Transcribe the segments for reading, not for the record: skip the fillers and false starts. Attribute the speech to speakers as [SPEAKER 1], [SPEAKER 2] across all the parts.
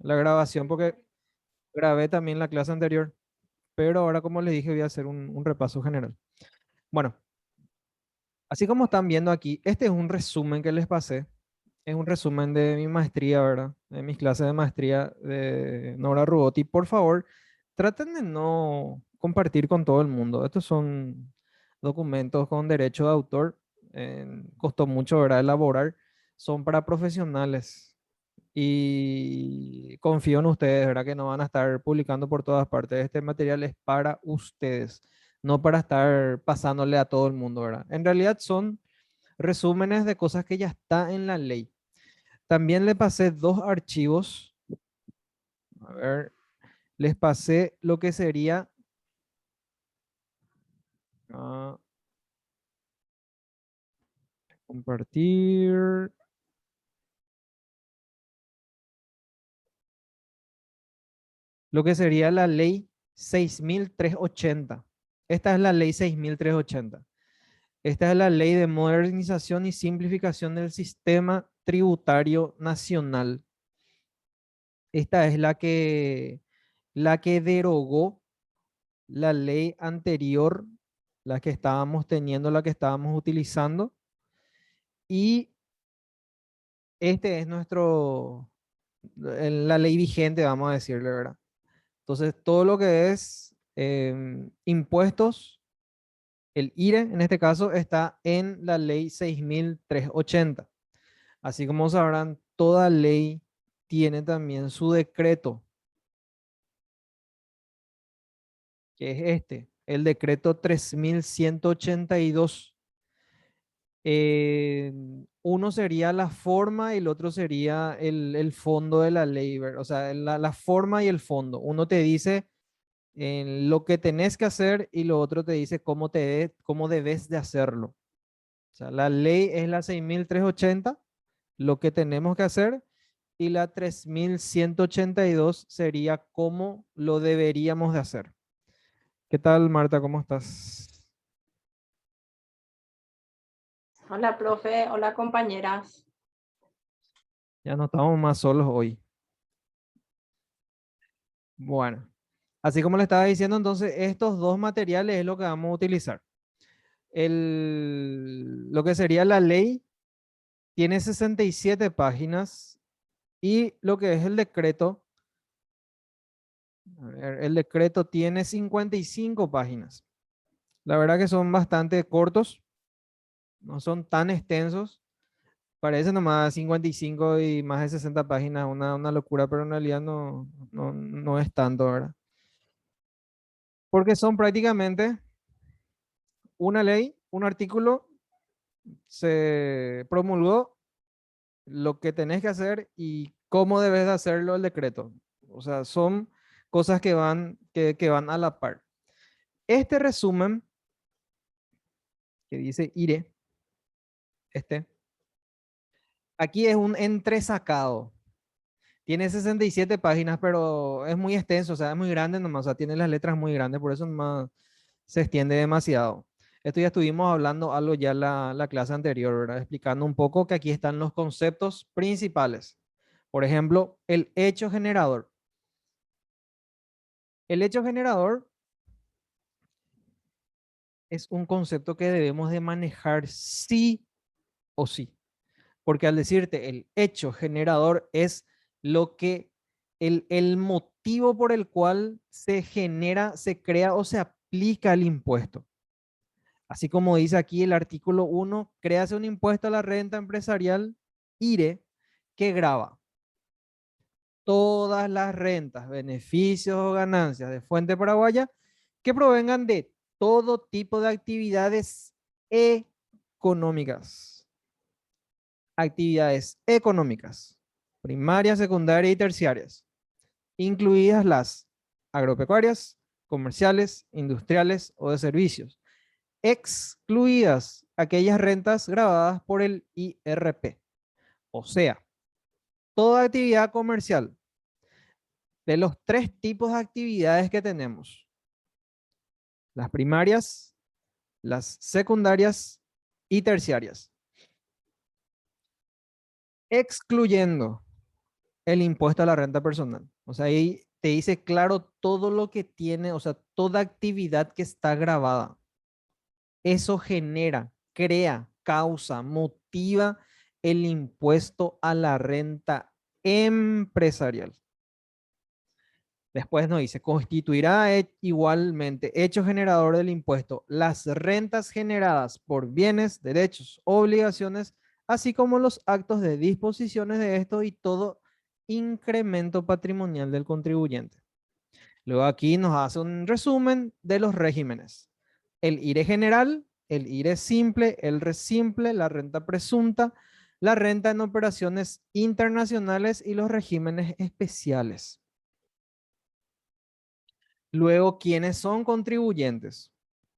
[SPEAKER 1] la grabación porque grabé también la clase anterior, pero ahora como les dije voy a hacer un repaso general. Bueno, así como están viendo aquí, este es un resumen que les pasé. Es un resumen de mi maestría, ¿verdad? De mis clases de maestría de Nora Ruboti. Por favor, traten de no compartir con todo el mundo. Estos son documentos con derecho de autor. Costó mucho, ¿verdad? Elaborar. Son para profesionales. Y confío en ustedes, ¿verdad? Que no van a estar publicando por todas partes. Este material es para ustedes, no para estar pasándole a todo el mundo, ¿verdad? En realidad son resúmenes de cosas que ya está en la ley. También le pasé dos archivos. A ver, les pasé lo que sería ah, compartir. Lo que sería la ley 6380. Esta es la ley 6380. Esta es la ley de modernización y simplificación del sistema tributario nacional. Esta es la que derogó la ley anterior, la que estábamos teniendo, la que estábamos utilizando. Y este es la ley vigente, vamos a decirle, ¿verdad? Entonces, todo lo que es impuestos, el IRE en este caso, está en la ley 6380. Así como sabrán, toda ley tiene también su decreto, que es el decreto 3182. Uno sería la forma y el otro sería el fondo de la ley, ¿verdad? O sea, la forma y el fondo. Uno te dice lo que tenés que hacer y lo otro te dice cómo debes de hacerlo. O sea, la ley es la 6380, lo que tenemos que hacer, y la 3182 sería cómo lo deberíamos de hacer. ¿Qué tal, Marta? ¿Cómo estás?
[SPEAKER 2] Hola, profe. Hola, compañeras.
[SPEAKER 1] Ya no estamos más solos hoy. Bueno, así como le estaba diciendo, entonces estos dos materiales es lo que vamos a utilizar. Lo que sería la ley tiene 67 páginas y lo que es el decreto, a ver, el decreto tiene 55 páginas. La verdad que son bastante cortos, no son tan extensos. Parece nomás 55 y más de 60 páginas, una locura, pero en realidad no es tanto, ¿verdad? Porque son prácticamente una ley, un artículo, se promulgó lo que tenés que hacer y cómo debes de hacerlo el decreto. O sea, son cosas que van a la par. Este resumen que dice IRE, este, aquí es un entresacado. Tiene 67 páginas, pero es muy extenso, o sea, es muy grande nomás, o sea, tiene las letras muy grandes, por eso nomás se extiende demasiado. Esto ya estuvimos hablando algo ya la clase anterior, ¿verdad? Explicando un poco que aquí están los conceptos principales. Por ejemplo, el hecho generador. El hecho generador es un concepto que debemos de manejar sí o sí. Porque al decirte el hecho generador es lo que, el motivo por el cual se genera, se crea o se aplica el impuesto. Así como dice aquí el artículo 1, créase un impuesto a la renta empresarial, IRE, que grava todas las rentas, beneficios o ganancias de fuente paraguaya que provengan de todo tipo de actividades económicas. Actividades económicas, primarias, secundarias y terciarias, incluidas las agropecuarias, comerciales, industriales o de servicios, excluidas aquellas rentas grabadas por el IRP. O sea, toda actividad comercial de los tres tipos de actividades que tenemos, las primarias, las secundarias y terciarias, excluyendo el impuesto a la renta personal. O sea, ahí te dice claro todo lo que tiene, o sea, toda actividad que está grabada. Eso genera, crea, causa, motiva el impuesto a la renta empresarial. Después nos dice, constituirá igualmente hecho generador del impuesto las rentas generadas por bienes, derechos, obligaciones, así como los actos de disposiciones de esto y todo incremento patrimonial del contribuyente. Luego aquí nos hace un resumen de los regímenes. El IRE general, el IRE simple, el RE simple, la renta presunta, la renta en operaciones internacionales y los regímenes especiales. Luego, ¿quiénes son contribuyentes?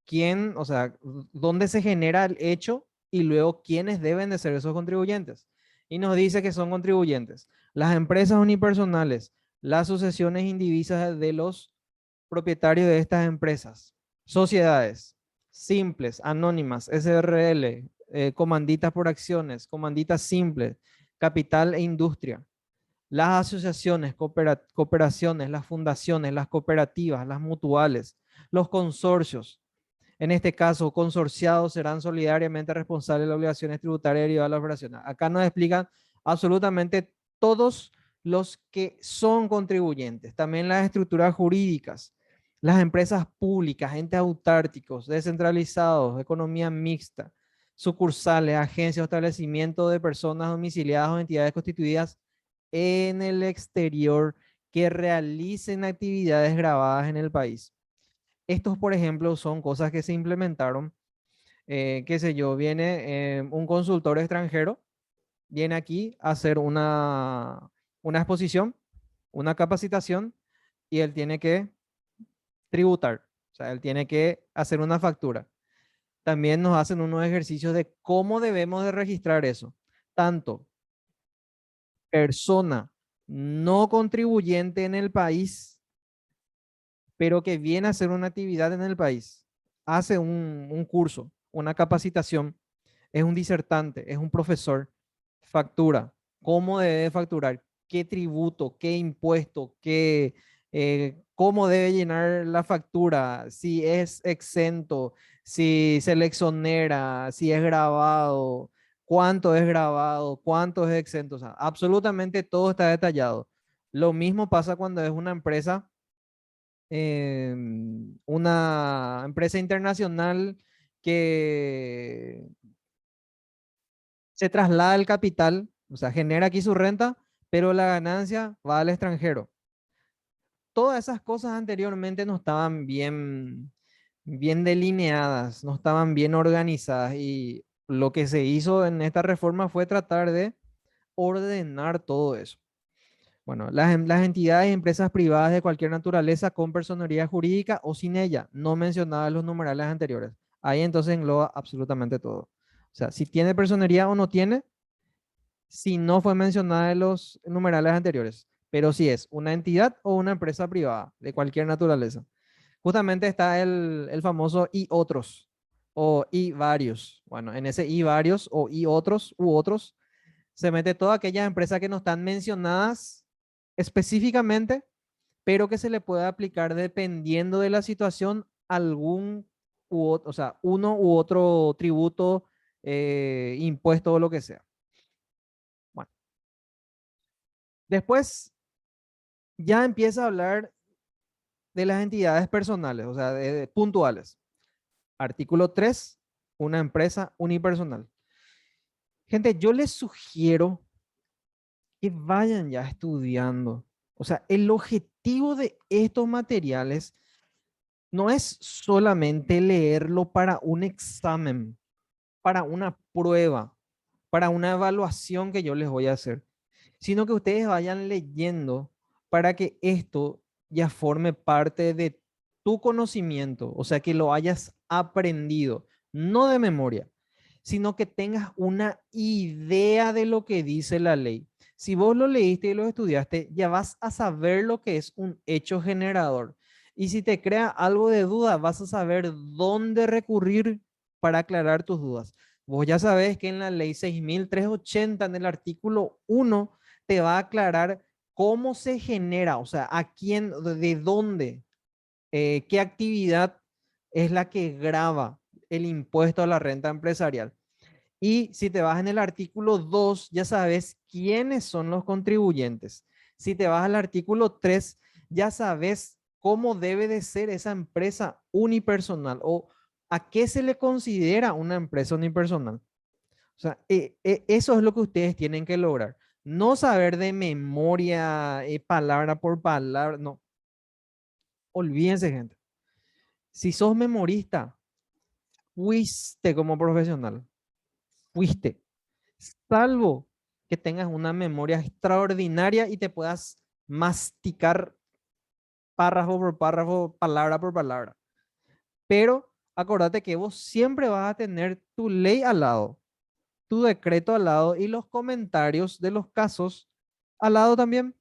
[SPEAKER 1] ¿Quién, o sea, dónde se genera el hecho y luego quiénes deben de ser esos contribuyentes? Y nos dice que son contribuyentes las empresas unipersonales, las sucesiones indivisas de los propietarios de estas empresas, sociedades simples, anónimas, SRL, comanditas por acciones, comanditas simples, capital e industria, las asociaciones, cooperaciones, las fundaciones, las cooperativas, las mutuales, los consorcios. En este caso, consorciados serán solidariamente responsables de las obligaciones tributarias derivadas de la operación. Acá nos explican absolutamente todos los que son contribuyentes, también las estructuras jurídicas, las empresas públicas, entes autárquicos, descentralizados, economía mixta, sucursales, agencias o establecimientos de personas domiciliadas o entidades constituidas en el exterior que realicen actividades grabadas en el país. Estos, por ejemplo, son cosas que se implementaron, qué sé yo, viene un consultor extranjero, viene aquí a hacer una exposición, una capacitación, y él tiene que tributar, o sea, él tiene que hacer una factura. También nos hacen unos ejercicios de cómo debemos de registrar eso, tanto persona no contribuyente en el país, pero que viene a hacer una actividad en el país, hace un curso, una capacitación, es un disertante, es un profesor, factura, cómo debe facturar, qué tributo, qué impuesto, cómo debe llenar la factura, si es exento, si se le exonera, si es grabado, cuánto es exento, o sea, absolutamente todo está detallado. Lo mismo pasa cuando es una empresa internacional que se traslada el capital, o sea, genera aquí su renta, pero la ganancia va al extranjero. Todas esas cosas anteriormente no estaban bien delineadas, no estaban bien organizadas y lo que se hizo en esta reforma fue tratar de ordenar todo eso. Bueno, las entidades y empresas privadas de cualquier naturaleza con personería jurídica o sin ella, no mencionadas en los numerales anteriores. Ahí entonces engloba absolutamente todo. O sea, si tiene personería o no tiene, si no fue mencionada en los numerales anteriores, pero si es una entidad o una empresa privada de cualquier naturaleza. Justamente está el famoso y otros o y varios. Bueno, en ese y varios o y otros u otros se mete todas aquellas empresas que no están mencionadas específicamente, pero que se le puede aplicar dependiendo de la situación algún o sea, uno u otro tributo, impuesto o lo que sea. Bueno, después ya empieza a hablar de las entidades personales, o sea, de puntuales. Artículo 3, una empresa unipersonal. Gente, yo les sugiero que vayan ya estudiando. O sea, el objetivo de estos materiales no es solamente leerlo para un examen, para una prueba, para una evaluación que yo les voy a hacer, sino que ustedes vayan leyendo para que esto ya forme parte de tu conocimiento, o sea, que lo hayas aprendido, no de memoria, sino que tengas una idea de lo que dice la ley. Si vos lo leíste y lo estudiaste, ya vas a saber lo que es un hecho generador. Y si te crea algo de duda, vas a saber dónde recurrir para aclarar tus dudas. Vos ya sabés que en la ley 6380, en el artículo 1, te va a aclarar cómo se genera, o sea, a quién, de dónde, qué actividad es la que grava el impuesto a la renta empresarial. Y si te vas en el artículo 2, ya sabes quiénes son los contribuyentes. Si te vas al artículo 3, ya sabes cómo debe de ser esa empresa unipersonal o a qué se le considera una empresa unipersonal. O sea, eso es lo que ustedes tienen que lograr. No saber de memoria, palabra por palabra, no. Olvídense, gente. Si sos memorista, fuiste como profesional, fuiste. Salvo que tengas una memoria extraordinaria y te puedas masticar párrafo por párrafo, palabra por palabra. Pero acordate que vos siempre vas a tener tu ley al lado, tu decreto al lado y los comentarios de los casos al lado también.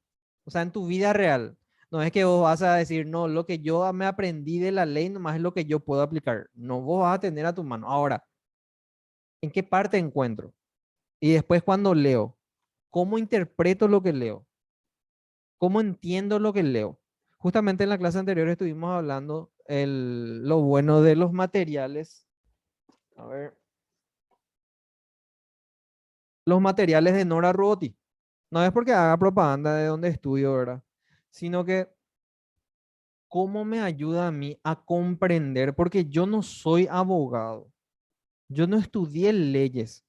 [SPEAKER 1] O sea, en tu vida real. No es que vos vas a decir, no, lo que yo me aprendí de la ley nomás es lo que yo puedo aplicar. No, vos vas a tener a tu mano. Ahora, ¿en qué parte encuentro? Y después cuando leo, ¿cómo interpreto lo que leo? ¿Cómo entiendo lo que leo? Justamente en la clase anterior estuvimos hablando lo bueno de los materiales. A ver, los materiales de Nora Ruoti. No es porque haga propaganda de donde estudio, ¿verdad? Sino que cómo me ayuda a mí a comprender, porque yo no soy abogado, yo no estudié leyes,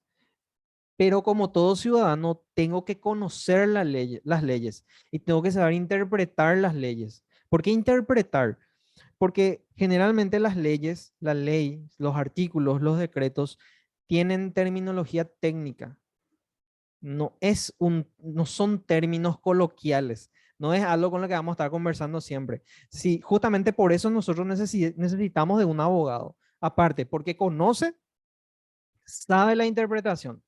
[SPEAKER 1] pero como todo ciudadano tengo que conocer las leyes y tengo que saber interpretar las leyes. ¿Por qué interpretar? Porque generalmente las leyes, la ley, los artículos, los decretos tienen terminología técnica. No son términos coloquiales. No es algo con lo que vamos a estar conversando siempre. Sí, justamente por eso nosotros necesitamos de un abogado. Aparte, porque conoce, sabe la interpretación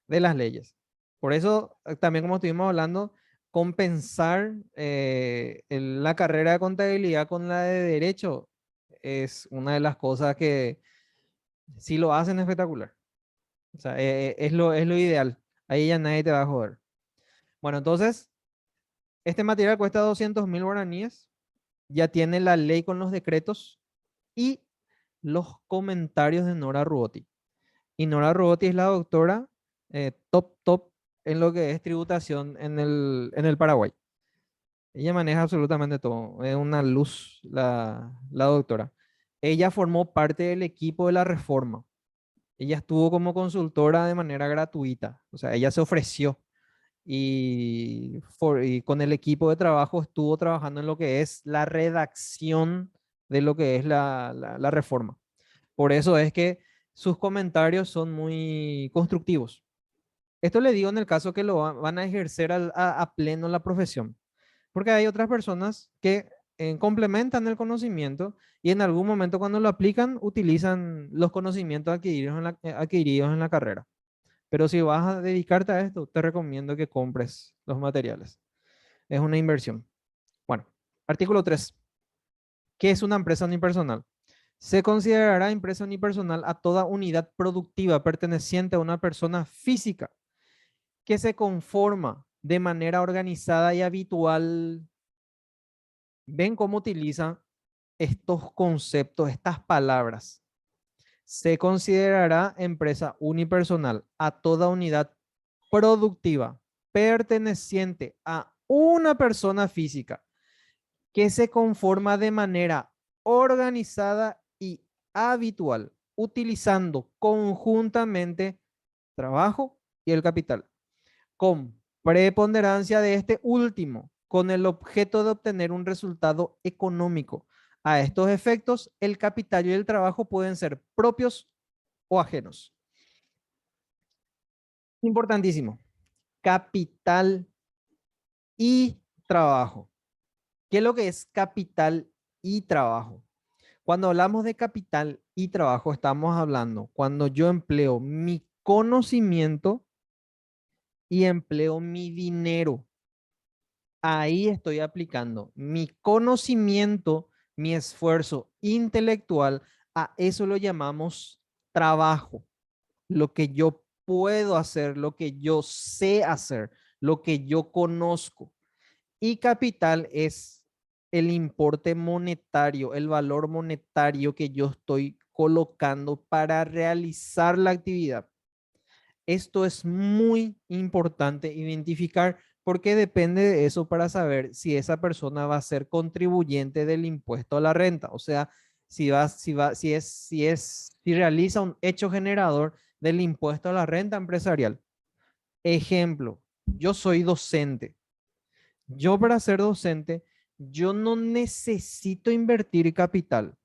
[SPEAKER 1] de las leyes. Por eso, también como estuvimos hablando, compensar la carrera de contabilidad con la de derecho es una de las cosas que si lo hacen espectacular. O sea, es lo ideal. Ahí ya nadie te va a joder. Bueno, entonces, este material cuesta 200.000 guaraníes. Ya tiene la ley con los decretos y los comentarios de Nora Ruoti. Y Nora Ruoti es la doctora top en lo que es tributación en el Paraguay. Ella maneja absolutamente todo. Es una luz la doctora. Ella formó parte del equipo de la reforma. Ella estuvo como consultora de manera gratuita. O sea, ella se ofreció y con el equipo de trabajo estuvo trabajando en lo que es la redacción de lo que es la reforma. Por eso es que sus comentarios son muy constructivos. Esto le digo en el caso que van a ejercer a pleno la profesión, porque hay otras personas que complementan el conocimiento y en algún momento cuando lo aplican utilizan los conocimientos adquiridos en la carrera. Pero si vas a dedicarte a esto, te recomiendo que compres los materiales. Es una inversión. Bueno, artículo 3. ¿Qué es una empresa unipersonal? Se considerará empresa unipersonal a toda unidad productiva perteneciente a una persona física que se conforma de manera organizada y habitual. ¿Ven cómo utiliza estos conceptos, estas palabras? Se considerará empresa unipersonal a toda unidad productiva perteneciente a una persona física que se conforma de manera organizada y habitual, utilizando conjuntamente trabajo y el capital, con preponderancia de este último, con el objeto de obtener un resultado económico. A estos efectos, el capital y el trabajo pueden ser propios o ajenos. Importantísimo. Capital y trabajo. ¿Qué es lo que es capital y trabajo? Cuando hablamos de capital y trabajo, estamos hablando cuando yo empleo mi conocimiento y empleo mi dinero. Ahí estoy aplicando mi conocimiento, mi esfuerzo intelectual, a eso lo llamamos trabajo, lo que yo puedo hacer, lo que yo sé hacer, lo que yo conozco. Y capital es el importe monetario, el valor monetario que yo estoy colocando para realizar la actividad. Esto es muy importante identificar porque depende de eso para saber si esa persona va a ser contribuyente del impuesto a la renta. O sea, si realiza un hecho generador del impuesto a la renta empresarial. Ejemplo, yo soy docente. Yo para ser docente, yo no necesito invertir capital.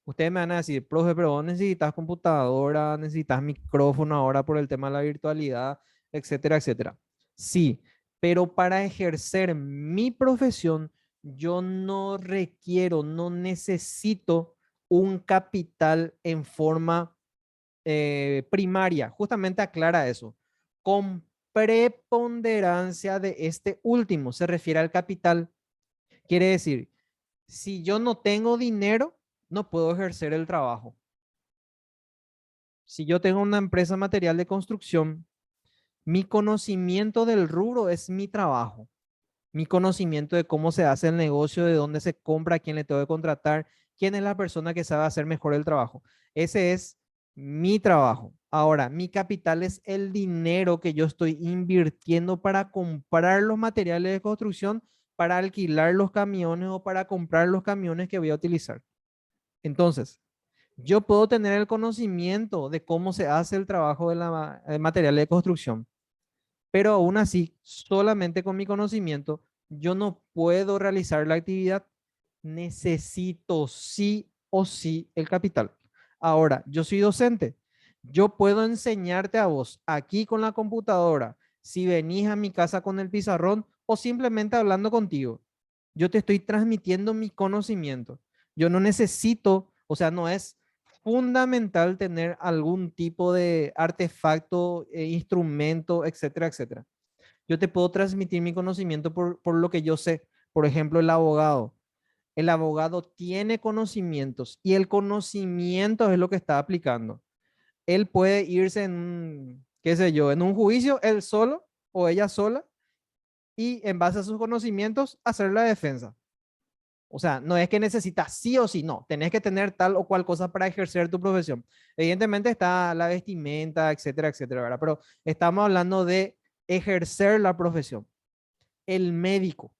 [SPEAKER 1] Ustedes me van a decir, profe, pero vos necesitas computadora, necesitas micrófono ahora por el tema de la virtualidad, etcétera, etcétera. Sí, pero para ejercer mi profesión, yo no requiero, no necesito un capital en forma primaria. Justamente aclara eso. Con preponderancia de este último, se refiere al capital. Quiere decir, si yo no tengo dinero, no puedo ejercer el trabajo. Si yo tengo una empresa material de construcción, mi conocimiento del rubro es mi trabajo. Mi conocimiento de cómo se hace el negocio, de dónde se compra, a quién le tengo que contratar, quién es la persona que sabe hacer mejor el trabajo. Ese es mi trabajo. Ahora, mi capital es el dinero que yo estoy invirtiendo para comprar los materiales de construcción, para alquilar los camiones o para comprar los camiones que voy a utilizar. Entonces, yo puedo tener el conocimiento de cómo se hace el trabajo de la material de construcción, pero aún así, solamente con mi conocimiento, yo no puedo realizar la actividad. Necesito sí o sí el capital. Ahora, yo soy docente. Yo puedo enseñarte a vos aquí con la computadora, si venís a mi casa con el pizarrón o simplemente hablando contigo. Yo te estoy transmitiendo mi conocimiento. Yo no necesito, o sea, no es fundamental tener algún tipo de artefacto, instrumento, etcétera, etcétera. Yo te puedo transmitir mi conocimiento por lo que yo sé. Por ejemplo, el abogado. El abogado tiene conocimientos y el conocimiento es lo que está aplicando. Él puede irse en un, qué sé yo, en un juicio, él solo o ella sola, y en base a sus conocimientos hacer la defensa. O sea, no es que necesitas sí o sí, no, tenés que tener tal o cual cosa para ejercer tu profesión. Evidentemente está la vestimenta, etcétera, etcétera, ¿verdad? Pero estamos hablando de ejercer la profesión. El médico.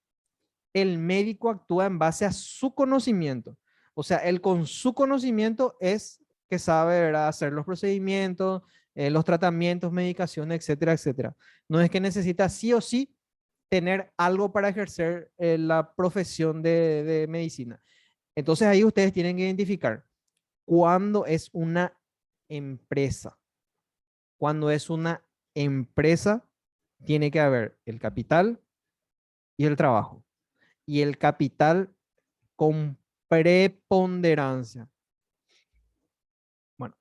[SPEAKER 1] El médico actúa en base a su conocimiento. O sea, él con su conocimiento es que sabe, ¿verdad?, hacer los procedimientos, los tratamientos, medicación, etcétera, etcétera. No es que necesita sí o sí tener algo para ejercer la profesión de medicina. Entonces ahí ustedes tienen que identificar cuándo es una empresa. Cuando es una empresa, tiene que haber el capital y el trabajo. Y el capital con preponderancia. Bueno,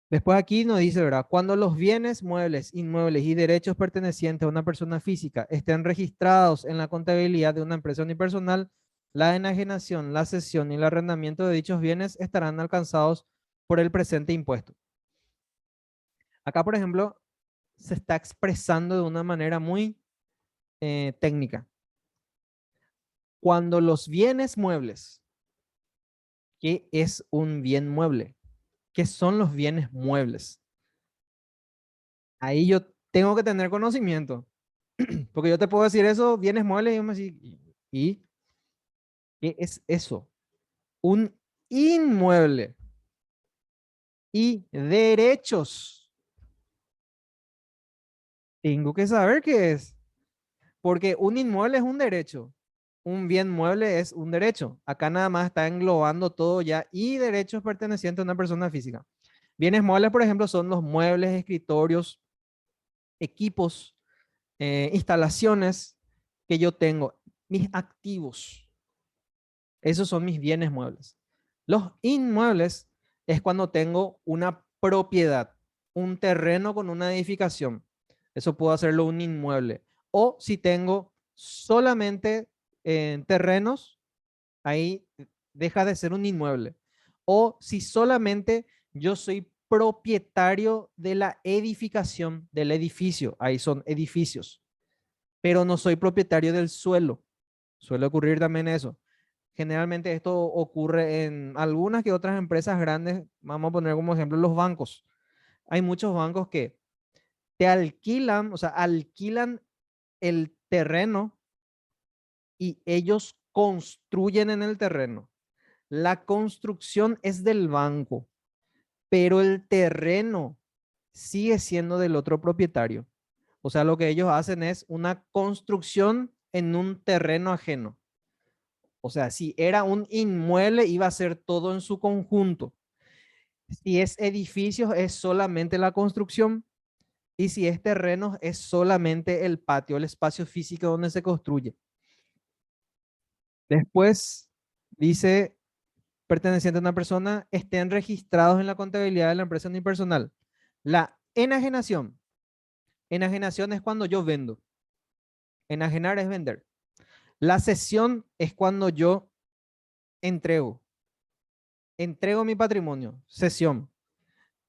[SPEAKER 1] después aquí nos dice, ¿verdad? Cuando los bienes muebles, inmuebles y derechos pertenecientes a una persona física estén registrados en la contabilidad de una empresa unipersonal, la enajenación, la cesión y el arrendamiento de dichos bienes estarán alcanzados por el presente impuesto. Acá, por ejemplo, se está expresando de una manera muy técnica. Cuando los bienes muebles, ¿qué es un bien mueble? ¿Qué son los bienes muebles? Ahí yo tengo que tener conocimiento, porque yo te puedo decir eso, bienes muebles, y yo me decís, ¿y qué es eso? Un inmueble y derechos. Tengo que saber qué es, porque un inmueble es un derecho, un bien mueble es un derecho. Acá nada más está englobando todo ya y derechos pertenecientes a una persona física. Bienes muebles, por ejemplo, son los muebles, escritorios, equipos, instalaciones que yo tengo, mis activos. Esos son mis bienes muebles. Los inmuebles es cuando tengo una propiedad, un terreno con una edificación. Eso puedo hacerlo un inmueble. O si tengo solamente terrenos, ahí deja de ser un inmueble. O si solamente yo soy propietario de la edificación, del edificio, ahí son edificios, pero no soy propietario del suelo. Suele ocurrir también eso. Generalmente esto ocurre en algunas que otras empresas grandes. Vamos a poner como ejemplo los bancos. Hay muchos bancos que te alquilan, o sea, alquilan el terreno y ellos construyen en el terreno. La construcción es del banco, pero el terreno sigue siendo del otro propietario. O sea, lo que ellos hacen es una construcción en un terreno ajeno. O sea, si era un inmueble, iba a ser todo en su conjunto. Si es edificios, es solamente la construcción. Y si es terreno, es solamente el patio, el espacio físico donde se construye. Después dice, perteneciente a una persona, estén registrados en la contabilidad de la empresa unipersonal. La enajenación. Enajenación es cuando yo vendo. Enajenar es vender. La cesión es cuando yo entrego. Entrego mi patrimonio. Cesión.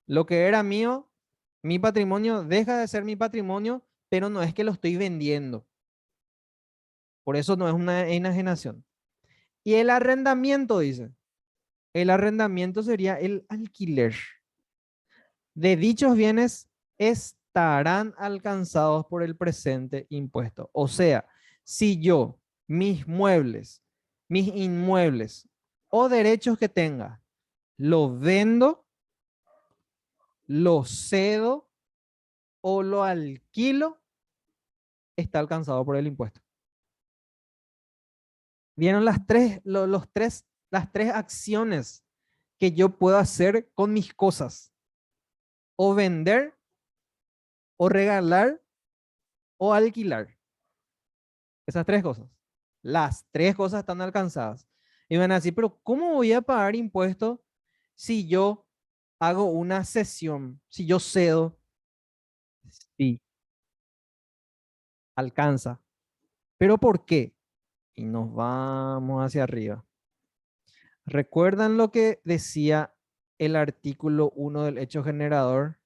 [SPEAKER 1] Lo que era mío, mi patrimonio deja de ser mi patrimonio, pero no es que lo estoy vendiendo. Por eso no es una enajenación. Y el arrendamiento, dice. El arrendamiento sería el alquiler. De dichos bienes estarán alcanzados por el presente impuesto. O sea, si yo mis muebles, mis inmuebles o derechos que tenga, los vendo, los cedo o lo alquilo, está alcanzado por el impuesto. Vieron las tres acciones que yo puedo hacer con mis cosas. O vender, o regalar, o alquilar. Esas tres cosas. Las tres cosas están alcanzadas. Y van a decir, pero ¿cómo voy a pagar impuestos si yo hago una cesión? Si yo cedo, sí, alcanza. ¿Pero por qué? Y nos vamos hacia arriba. ¿Recuerdan lo que decía el artículo 1 del hecho generador?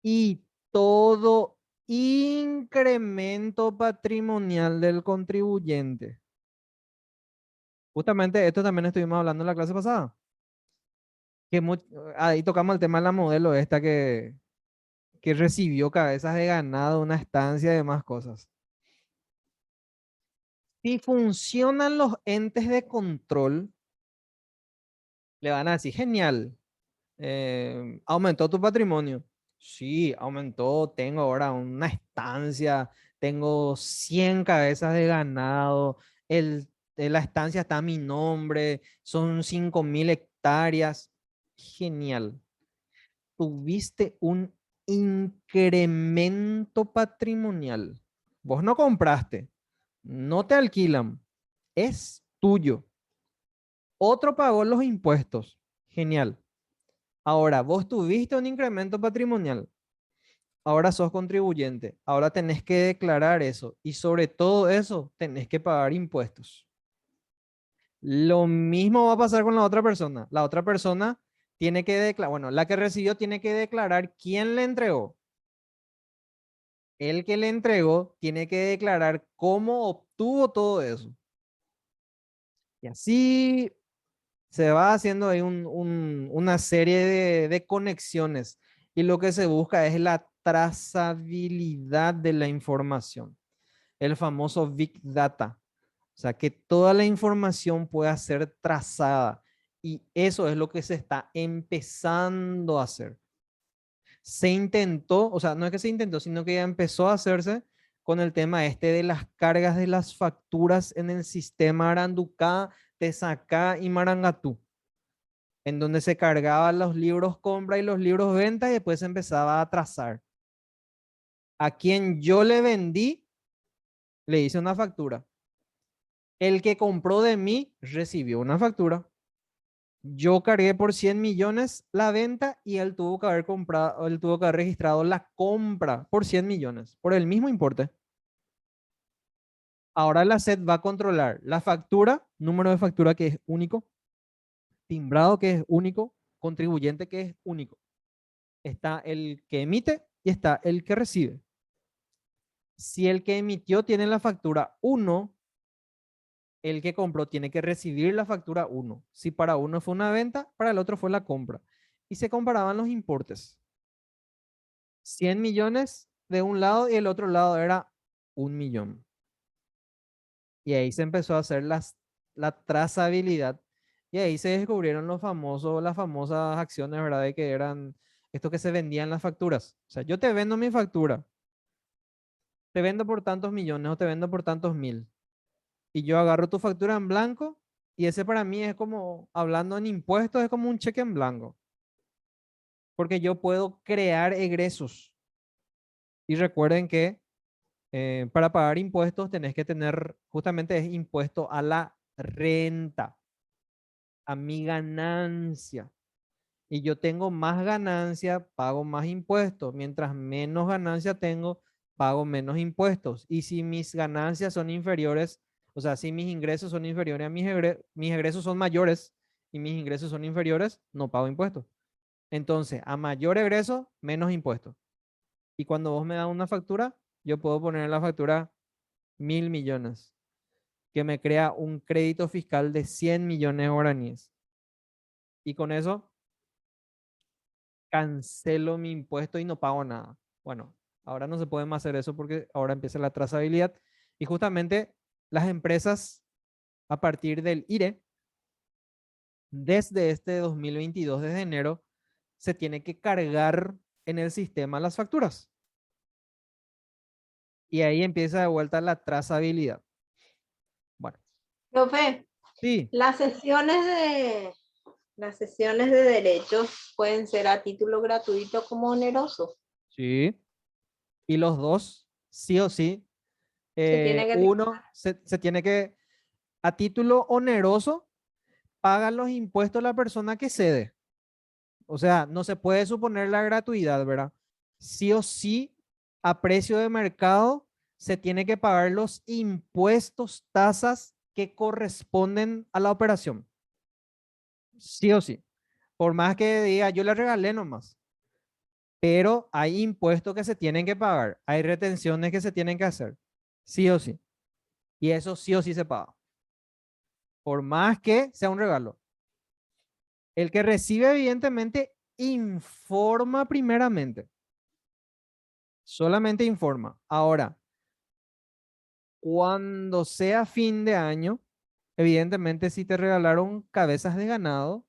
[SPEAKER 1] Y todo incremento patrimonial del contribuyente. Justamente esto también estuvimos hablando en la clase pasada. Que ahí tocamos el tema de la modelo esta que recibió cabezas de ganado, una estancia y demás cosas. Si funcionan los entes de control, le van a decir, genial, aumentó tu patrimonio. Sí, aumentó, tengo ahora una estancia, tengo 100 cabezas de ganado, la estancia está a mi nombre, son 5.000 hectáreas. Genial. Tuviste un incremento patrimonial. Vos no compraste, no te alquilan, es tuyo. Otro pagó los impuestos. Genial. Ahora, vos tuviste un incremento patrimonial. Ahora sos contribuyente. Ahora tenés que declarar eso. Y sobre todo eso, tenés que pagar impuestos. Lo mismo va a pasar con la otra persona. La otra persona tiene que declarar, bueno, la que recibió tiene que declarar quién le entregó. El que le entregó tiene que declarar cómo obtuvo todo eso. Y así se va haciendo ahí una serie de conexiones. Y lo que se busca es la trazabilidad de la información. El famoso Big Data. O sea, que toda la información pueda ser trazada. Y eso es lo que se está empezando a hacer. Se intentó, o sea, no es que se intentó, sino que ya empezó a hacerse con el tema este de las cargas de las facturas en el sistema Aranducá, Tesacá y Marangatú, en donde se cargaban los libros compra y los libros venta y después se empezaba a trazar. A quien yo le vendí, le hice una factura. El que compró de mí recibió una factura. Yo cargué por 100 millones la venta y él tuvo que haber comprado, él tuvo que haber registrado la compra por 100 millones, por el mismo importe. Ahora la SED va a controlar la factura, número de factura que es único, timbrado que es único, contribuyente que es único. Está el que emite y está el que recibe. Si el que emitió tiene la factura 1, el que compró tiene que recibir la factura uno. Si para uno fue una venta, para el otro fue la compra. Y se comparaban los importes. 100 millones de un lado y el otro lado era 1 millón. Y ahí se empezó a hacer la trazabilidad. Y ahí se descubrieron las famosas acciones, ¿verdad? De que eran esto que se vendían las facturas. O sea, yo te vendo mi factura, te vendo por tantos millones o te vendo por tantos mil. Y yo agarro tu factura en blanco y ese para mí es como, hablando en impuestos, es como un cheque en blanco. Porque yo puedo crear egresos. Y recuerden que para pagar impuestos tenés que tener, justamente es impuesto a la renta, a mi ganancia. Y yo tengo más ganancia, pago más impuestos. Mientras menos ganancia tengo, pago menos impuestos. Y si mis ganancias son inferiores, o sea, si mis ingresos son inferiores a mis egresos son mayores y mis ingresos son inferiores, no pago impuestos. Entonces, a mayor egreso, menos impuestos. Y cuando vos me das una factura, yo puedo poner en la factura 1.000 millones, que me crea un crédito fiscal de 100 millones de guaraníes. Y con eso cancelo mi impuesto y no pago nada. Bueno, ahora no se puede más hacer eso porque ahora empieza la trazabilidad y justamente las empresas a partir del IRE, desde este 2022, desde enero, se tiene que cargar en el sistema las facturas. Y ahí empieza de vuelta la trazabilidad. Bueno,
[SPEAKER 2] Profe,
[SPEAKER 1] sí,
[SPEAKER 2] las sesiones de, las sesiones de derechos pueden ser a título gratuito como oneroso.
[SPEAKER 1] sí. Y los dos, sí o sí,
[SPEAKER 2] Se tiene que
[SPEAKER 1] uno se tiene que, a título oneroso, paga los impuestos la persona que cede. O sea, no se puede suponer la gratuidad, ¿verdad? Sí o sí, a precio de mercado, se tiene que pagar los impuestos, tasas que corresponden a la operación. Sí o sí. Por más que diga, yo le regalé nomás. Pero hay impuestos que se tienen que pagar. Hay retenciones que se tienen que hacer. Sí o sí. Y eso sí o sí se paga. Por más que sea un regalo. El que recibe, evidentemente, informa primeramente. Solamente informa. Ahora, cuando sea fin de año, evidentemente, si te regalaron cabezas de ganado,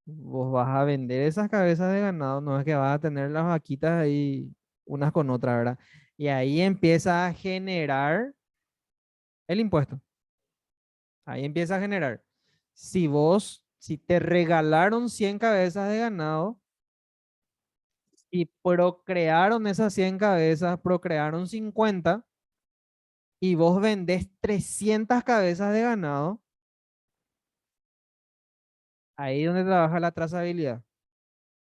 [SPEAKER 1] vos vas a vender esas cabezas de ganado, no es que vas a tener las vaquitas ahí unas con otras, ¿verdad? Y ahí empieza a generar el impuesto. Ahí empieza a generar. Si te regalaron 100 cabezas de ganado y procrearon esas 100 cabezas, procrearon 50 y vos vendés 300 cabezas de ganado, ahí es donde trabaja la trazabilidad.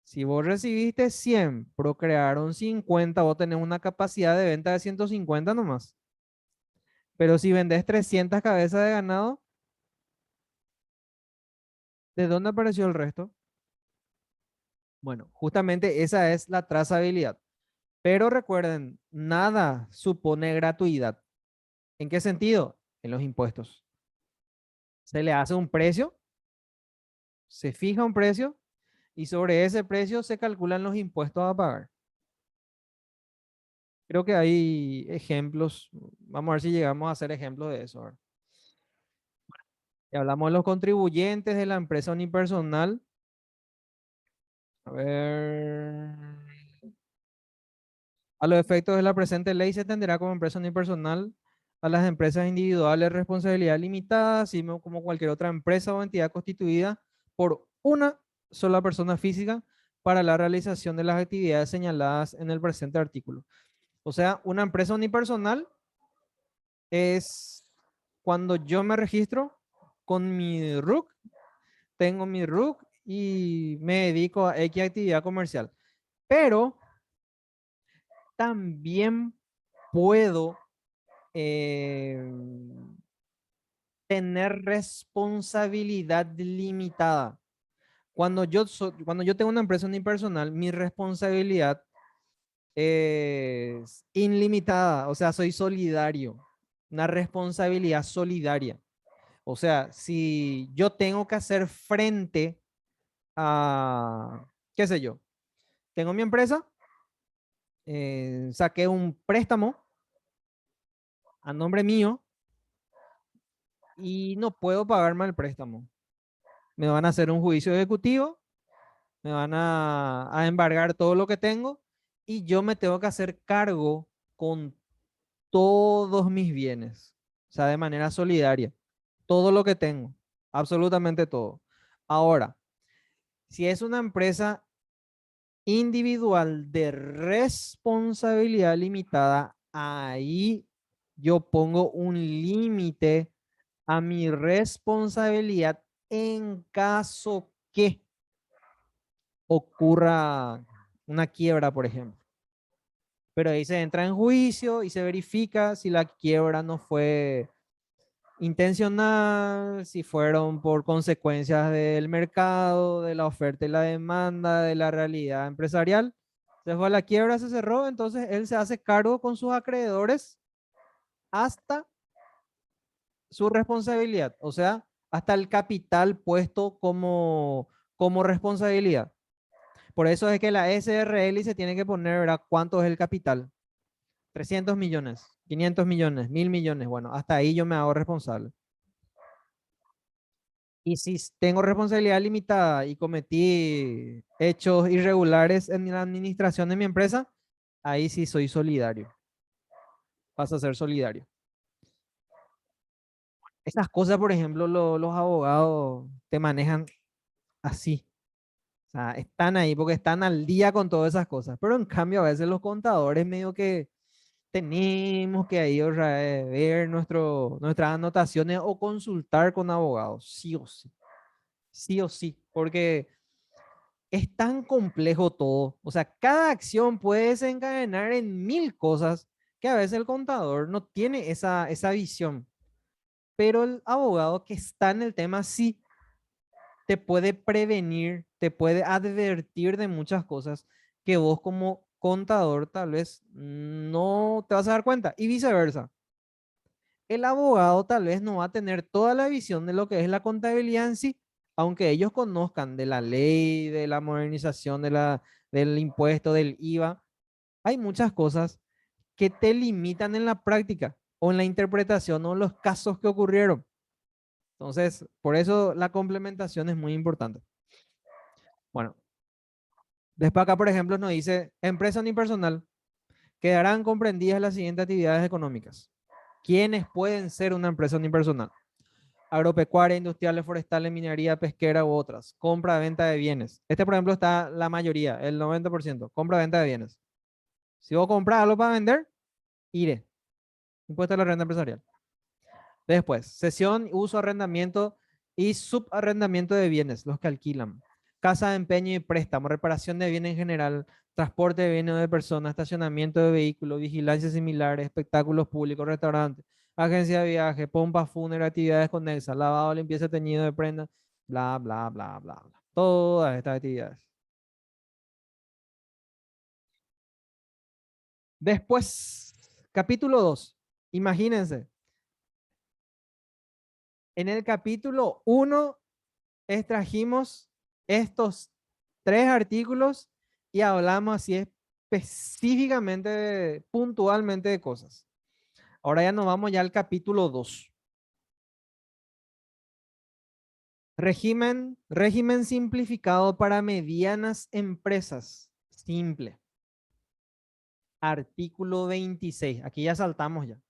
[SPEAKER 1] Si vos recibiste 100, procrearon 50, vos tenés una capacidad de venta de 150 nomás. Pero si vendés 300 cabezas de ganado, ¿de dónde apareció el resto? Bueno, justamente esa es la trazabilidad. Pero recuerden, nada supone gratuidad. ¿En qué sentido? En los impuestos. Se le hace un precio, se fija un precio y sobre ese precio se calculan los impuestos a pagar. Creo que hay ejemplos. Vamos a ver si llegamos a hacer ejemplos de eso. ¿Verdad? Y hablamos de los contribuyentes de la empresa unipersonal. A ver. A los efectos de la presente ley se atenderá como empresa unipersonal a las empresas individuales de responsabilidad limitada, así como cualquier otra empresa o entidad constituida por una sola persona física para la realización de las actividades señaladas en el presente artículo. O sea, una empresa unipersonal es cuando yo me registro con mi RUC, tengo mi RUC y me dedico a X actividad comercial. Pero también puedo eh, tener responsabilidad limitada. Cuando yo tengo una empresa unipersonal, mi responsabilidad es ilimitada, o sea, soy solidario. una responsabilidad solidaria. O sea, si yo tengo que hacer frente a, qué sé yo, tengo mi empresa, saqué un préstamo a nombre mío y no puedo pagarme el préstamo. Me van a hacer un juicio ejecutivo, me van a embargar todo lo que tengo y yo me tengo que hacer cargo con todos mis bienes, o sea, de manera solidaria, todo lo que tengo, absolutamente todo. Ahora, si es una empresa individual de responsabilidad limitada, ahí yo pongo un límite a mi responsabilidad en caso que ocurra una quiebra, por ejemplo. Pero ahí se entra en juicio y se verifica si la quiebra no fue intencional, si fueron por consecuencias del mercado, de la oferta y la demanda, de la realidad empresarial. Se fue a la quiebra, se cerró, entonces él se hace cargo con sus acreedores hasta su responsabilidad, o sea, hasta el capital puesto como responsabilidad. Por eso es que la SRL se tiene que poner, ¿verdad? ¿Cuánto es el capital? 300 millones, 500 millones, 1000 millones. Bueno, hasta ahí yo me hago responsable. Y si tengo responsabilidad limitada y cometí hechos irregulares en la administración de mi empresa, ahí sí soy solidario. Paso a ser solidario. Estas cosas, por ejemplo, los abogados te manejan así. O sea, están ahí porque están al día con todas esas cosas. Pero en cambio, a veces los contadores medio que tenemos que ahí otra vez ver nuestras anotaciones o consultar con abogados, sí o sí. Sí o sí, porque es tan complejo todo. O sea, cada acción puede desencadenar en mil cosas que a veces el contador no tiene esa visión. Pero el abogado que está en el tema sí te puede prevenir, te puede advertir de muchas cosas que vos como contador tal vez no te vas a dar cuenta y viceversa. El abogado tal vez no va a tener toda la visión de lo que es la contabilidad en sí, aunque ellos conozcan de la ley, de la modernización del impuesto, del IVA. Hay muchas cosas que te limitan en la práctica o en la interpretación o en los casos que ocurrieron. Entonces, por eso la complementación es muy importante. Bueno, después acá, por ejemplo, nos dice, empresa unipersonal, quedarán comprendidas las siguientes actividades económicas. ¿Quiénes pueden ser una empresa unipersonal? Agropecuaria, industriales, forestales, minería, pesquera u otras. Compra, venta de bienes. Este, por ejemplo, está la mayoría, el 90%. Compra, venta de bienes. Si vos compras algo para vender, iré. Impuesto a la renta empresarial. Después, cesión, uso, arrendamiento y subarrendamiento de bienes, los que alquilan. Casa de empeño y préstamo, reparación de bienes en general, transporte de bienes de personas, estacionamiento de vehículos, vigilancia similar, espectáculos públicos, restaurantes, agencia de viaje, pompas fúnebres, actividades conexas, lavado, limpieza, teñido de prendas, bla, bla, bla, bla, bla. Todas estas actividades. Después, capítulo 2. Imagínense, en el capítulo 1 extrajimos estos 3 artículos y hablamos así específicamente, puntualmente de cosas. Ahora ya nos vamos ya al capítulo 2. Régimen simplificado para medianas empresas. Simple. Artículo 26. Aquí ya saltamos ya.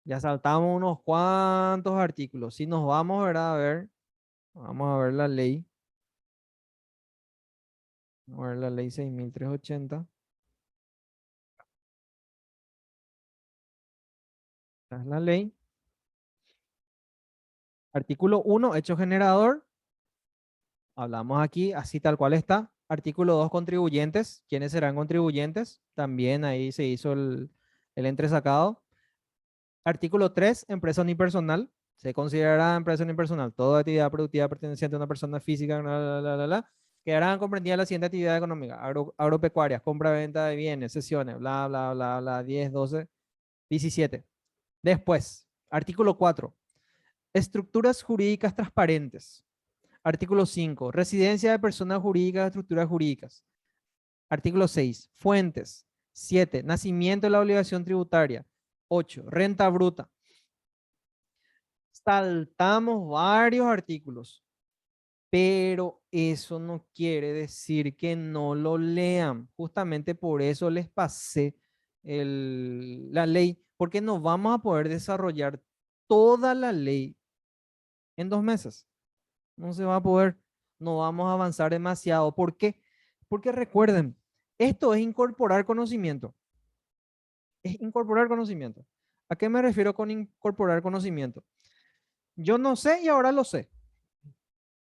[SPEAKER 1] Ya saltamos unos cuantos artículos. Si nos vamos, ¿verdad? Vamos a ver la ley. Vamos a ver la ley 6380. Esta es la ley. Artículo 1, hecho generador. Hablamos aquí, así tal cual está. Artículo 2, contribuyentes. ¿Quiénes serán contribuyentes? También ahí se hizo el entresacado. Artículo 3, empresa unipersonal. Se considerará empresa unipersonal toda actividad productiva perteneciente a una persona física, quedarán comprendidas las siguientes actividades económicas: agropecuarias, compra-venta de bienes, sesiones, bla, bla, bla, bla, 10, 12, 17. Después, artículo 4, estructuras jurídicas transparentes. Artículo 5, residencia de personas jurídicas, estructuras jurídicas. Artículo 6, fuentes. 7, nacimiento de la obligación tributaria. 8, renta bruta. Saltamos varios artículos, pero eso no quiere decir que no lo lean. Justamente por eso les pasé la ley, porque no vamos a poder desarrollar toda la ley en 2 meses. No se va a poder, no vamos a avanzar demasiado. ¿Por qué? Porque recuerden, esto es incorporar conocimiento. Es incorporar conocimiento. ¿A qué me refiero con incorporar conocimiento? Yo no sé y ahora lo sé.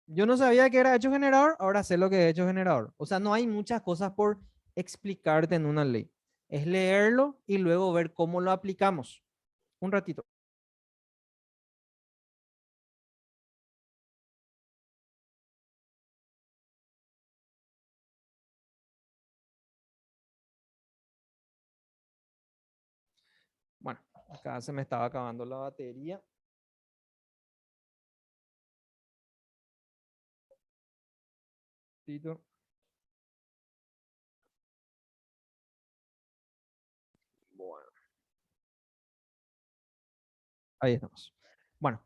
[SPEAKER 1] Yo no sabía que era hecho generador, ahora sé lo que es hecho generador. O sea, no hay muchas cosas por explicarte en una ley. Es leerlo y luego ver cómo lo aplicamos. Un ratito. Bueno, acá se me estaba acabando la batería. Bueno, ahí estamos. Bueno,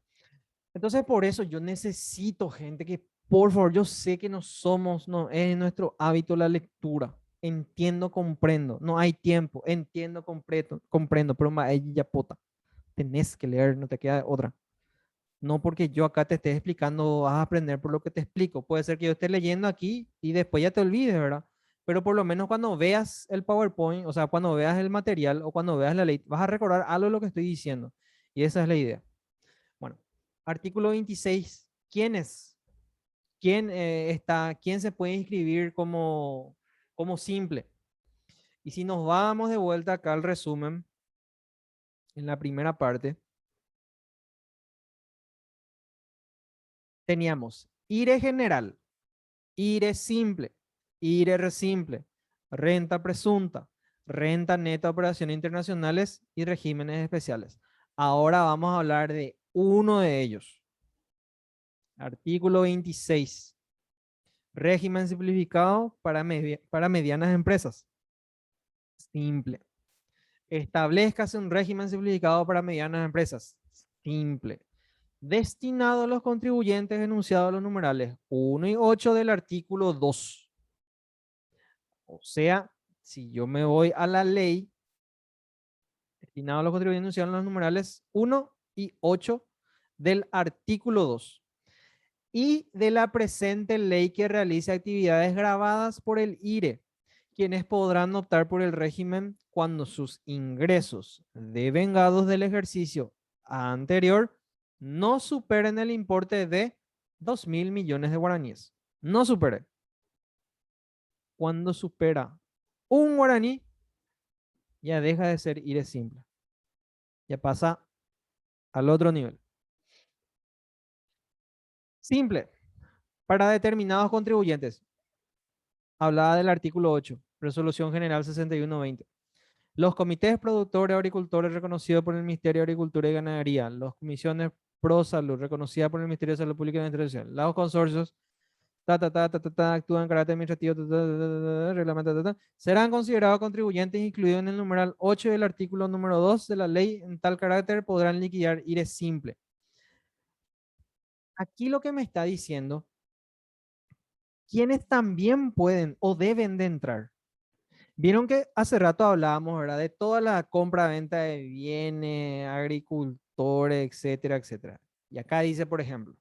[SPEAKER 1] entonces por eso yo necesito gente que, por favor, yo sé que no somos, no es nuestro hábito la lectura. Entiendo, comprendo. No hay tiempo. Entiendo, comprendo. Pero ya pota. Tenés que leer, no te queda otra. No porque yo acá te esté explicando, vas a aprender por lo que te explico. Puede ser que yo esté leyendo aquí y después ya te olvides, ¿verdad? Pero por lo menos cuando veas el PowerPoint, o sea, cuando veas el material o cuando veas la ley, vas a recordar algo de lo que estoy diciendo. Y esa es la idea. Bueno, artículo 26. ¿Quién es? ¿Quién se puede inscribir como simple? Y si nos vamos de vuelta acá al resumen, en la primera parte, teníamos IRE general, IRE simple, IRE simple, renta presunta, renta neta de operaciones internacionales y regímenes especiales. Ahora vamos a hablar de uno de ellos. Artículo 26. Régimen simplificado para medianas empresas. Simple. Establezcase un régimen simplificado para medianas empresas. Simple. Destinado a los contribuyentes enunciados a los numerales 1 y 8 del artículo 2. O sea, si yo me voy a la ley, destinado a los contribuyentes enunciados en los numerales 1 y 8 del artículo 2. Y de la presente ley que realice actividades gravadas por el IRE, quienes podrán optar por el régimen cuando sus ingresos devengados del ejercicio anterior no superen el importe de 2.000 millones de guaraníes. No supere. Cuando supera un guaraní, ya deja de ser IRE simple. Ya pasa al otro nivel. Simple. Para determinados contribuyentes. Hablaba del artículo 8, Resolución General 6120. Los comités productores agricultores reconocidos por el Ministerio de Agricultura y Ganadería, las comisiones pro salud reconocidas por el Ministerio de Salud Pública y Administración, los consorcios actúan en carácter administrativo, reglamento, serán considerados contribuyentes incluidos en el numeral 8 del artículo número 2 de la ley. En tal carácter podrán liquidar IRE simple. Aquí lo que me está diciendo, ¿quiénes también pueden o deben de entrar? Vieron que hace rato hablábamos, ¿verdad? De toda la compra-venta de bienes, agricultores, etcétera, etcétera. Y acá dice, por ejemplo,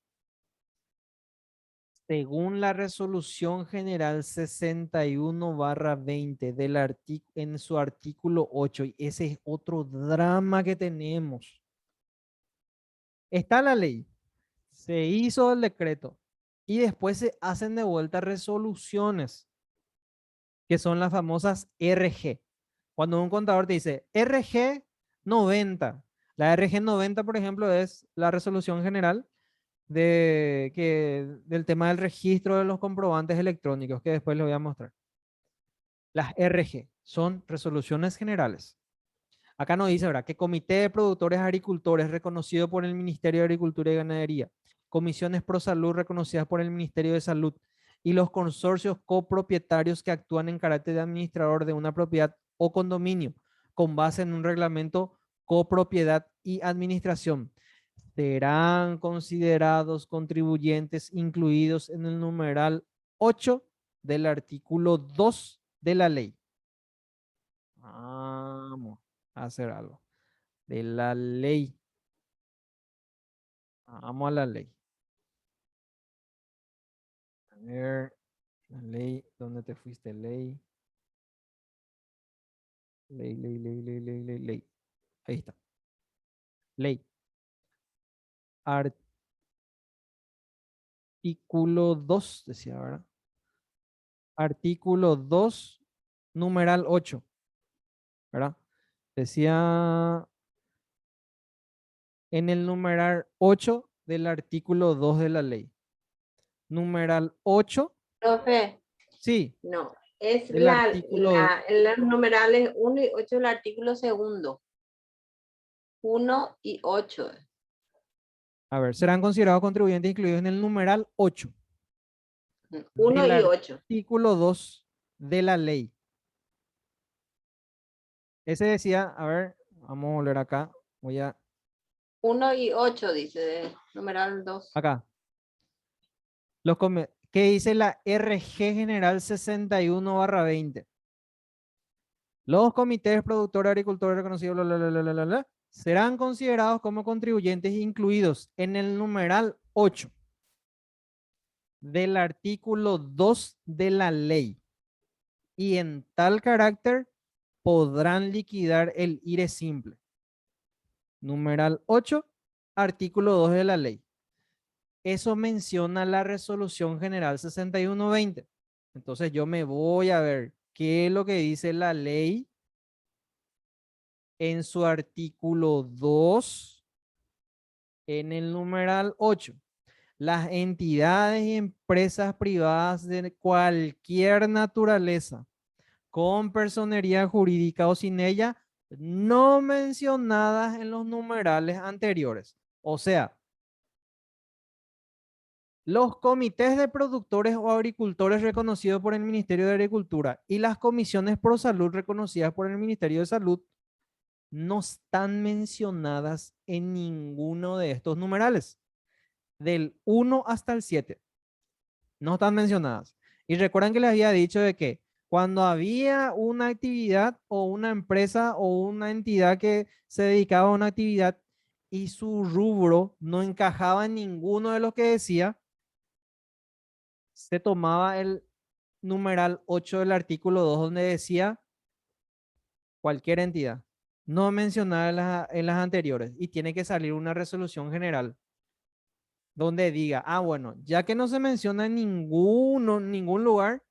[SPEAKER 1] según la resolución general 61/20 en su artículo 8, y ese es otro drama que tenemos. Está la ley, se hizo el decreto y después se hacen de vuelta resoluciones, que son las famosas RG. Cuando un contador te dice RG 90, la RG 90, por ejemplo, es la resolución general del tema del registro de los comprobantes electrónicos, que después les voy a mostrar. Las RG son resoluciones generales. Acá nos dice, ¿verdad? Que Comité de Productores Agricultores reconocido por el Ministerio de Agricultura y Ganadería, comisiones pro salud reconocidas por el Ministerio de Salud y los consorcios copropietarios que actúan en carácter de administrador de una propiedad o condominio con base en un reglamento copropiedad y administración serán considerados contribuyentes incluidos en el numeral 8 del artículo 2 de la ley. Vamos a hacer algo. De la ley. Vamos a la ley. A ver, la ley, ¿dónde te fuiste? Ley. Ley. Ahí está. Ley. Artículo 2, decía, ¿verdad? Artículo 2, numeral 8, ¿verdad? Decía en el numeral 8 del artículo 2 de la ley. Numeral 8,
[SPEAKER 2] Profe,
[SPEAKER 1] sí,
[SPEAKER 2] no, es
[SPEAKER 1] del artículo,
[SPEAKER 2] los numerales 1 y 8 del artículo segundo. 1 y 8.
[SPEAKER 1] a ver, serán considerados contribuyentes incluidos en el numeral 8
[SPEAKER 2] 1
[SPEAKER 1] del
[SPEAKER 2] y 8.
[SPEAKER 1] artículo 2 de la ley. Ese decía, a ver, vamos a volver acá, voy a,
[SPEAKER 2] 1 y 8 dice, numeral 2.
[SPEAKER 1] acá. ¿Qué dice la RG General 61/20? Los comités productores agricultores reconocidos serán considerados como contribuyentes incluidos en el numeral 8 del artículo 2 de la ley y en tal carácter podrán liquidar el IRE simple. Numeral 8, artículo 2 de la ley. Eso menciona la Resolución General 61/20. Entonces yo me voy a ver qué es lo que dice la ley en su artículo 2, en el numeral 8. Las entidades y empresas privadas de cualquier naturaleza, con personería jurídica o sin ella, no mencionadas en los numerales anteriores. O sea, los comités de productores o agricultores reconocidos por el Ministerio de Agricultura y las comisiones pro salud reconocidas por el Ministerio de Salud no están mencionadas en ninguno de estos numerales, del 1 hasta el 7. No están mencionadas. Y recuerdan que les había dicho de que cuando había una actividad o una empresa o una entidad que se dedicaba a una actividad y su rubro no encajaba en ninguno de los que decía, se tomaba el numeral 8 del artículo 2 donde decía cualquier entidad, no mencionada en las anteriores, y tiene que salir una resolución general donde diga, ah, bueno, ya que no se menciona en ningún lugar,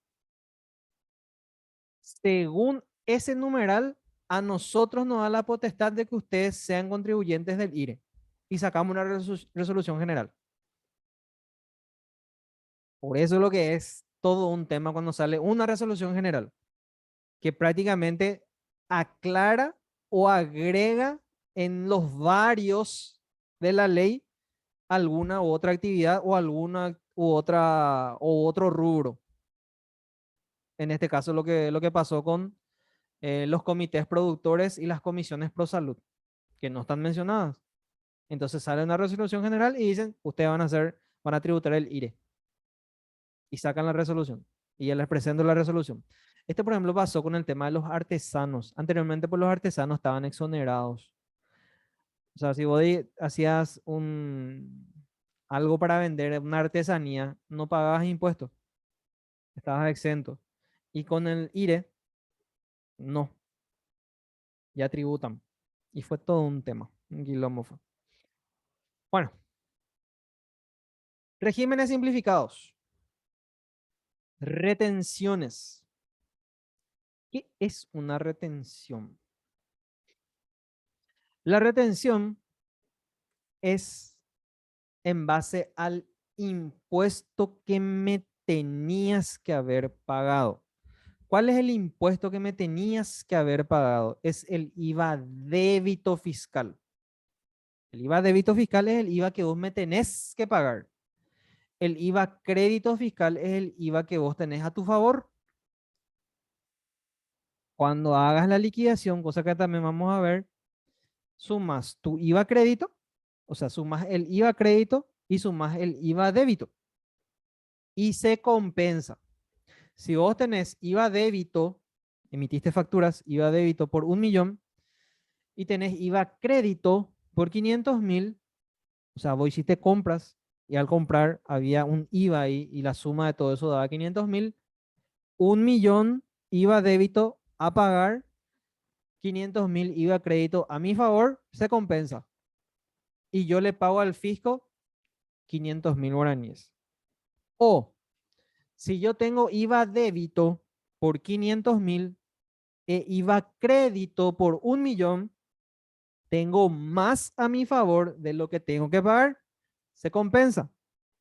[SPEAKER 1] según ese numeral, a nosotros nos da la potestad de que ustedes sean contribuyentes del IRE y sacamos una resolución general. Por eso es lo que es todo un tema cuando sale una resolución general, que prácticamente aclara o agrega en los varios de la ley alguna u otra actividad o alguna u otra o otro rubro. En este caso lo que pasó con los comités productores y las comisiones pro salud, que no están mencionadas. Entonces sale una resolución general y dicen, ustedes van a tributar el IRE. Y sacan la resolución. Y ya les presento la resolución. Este, por ejemplo, pasó con el tema de los artesanos. Anteriormente, pues los artesanos estaban exonerados. O sea, si vos hacías algo para vender, una artesanía, no pagabas impuestos. Estabas exento. Y con el IRE, no, ya tributan. Y fue todo un tema, un quilombo fue. Bueno, regímenes simplificados. Retenciones. ¿Qué es una retención? La retención es en base al impuesto que me tenías que haber pagado. ¿Cuál es el impuesto que me tenías que haber pagado? Es el IVA débito fiscal. El IVA débito fiscal es el IVA que vos me tenés que pagar. El IVA crédito fiscal es el IVA que vos tenés a tu favor. Cuando hagas la liquidación, cosa que también vamos a ver, sumas tu IVA crédito, o sea, sumas el IVA crédito y sumas el IVA débito. Y se compensa. Si vos tenés IVA débito, emitiste facturas, IVA débito por 1.000.000 y tenés IVA crédito por 500.000, o sea, vos hiciste compras y al comprar había un IVA ahí y la suma de todo eso daba 500.000, 1.000.000 IVA débito a pagar, 500.000 IVA crédito a mi favor, se compensa. Y yo le pago al fisco 500.000 guaraníes. O si yo tengo IVA débito por 500.000 e IVA crédito por 1.000.000, tengo más a mi favor de lo que tengo que pagar, se compensa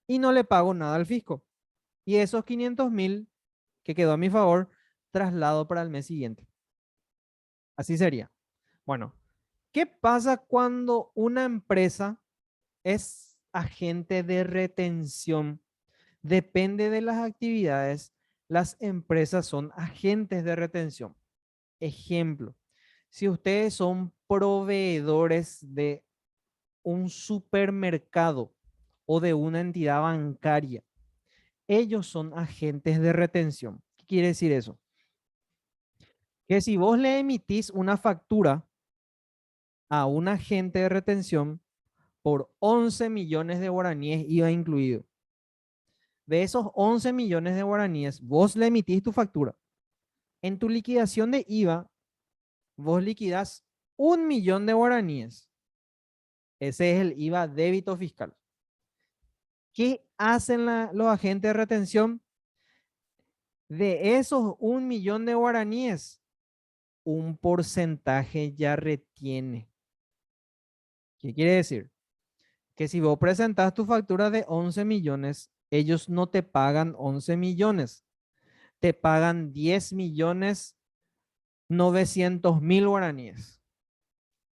[SPEAKER 1] y no le pago nada al fisco. Y esos 500.000 que quedó a mi favor, traslado para el mes siguiente. Así sería. Bueno, ¿qué pasa cuando una empresa es agente de retención? Depende de las actividades, las empresas son agentes de retención. Ejemplo, si ustedes son proveedores de un supermercado o de una entidad bancaria, ellos son agentes de retención. ¿Qué quiere decir eso? Que si vos le emitís una factura a un agente de retención por 11 millones de guaraníes IVA incluido, de esos 11 millones de guaraníes, vos le emitís tu factura. En tu liquidación de IVA, vos liquidás 1.000.000 de guaraníes. Ese es el IVA débito fiscal. ¿Qué hacen los agentes de retención? De esos 1.000.000 de guaraníes, un porcentaje ya retiene. ¿Qué quiere decir? Que si vos presentas tu factura de 11 millones, ellos no te pagan 11 millones, te pagan 10.900.000 guaraníes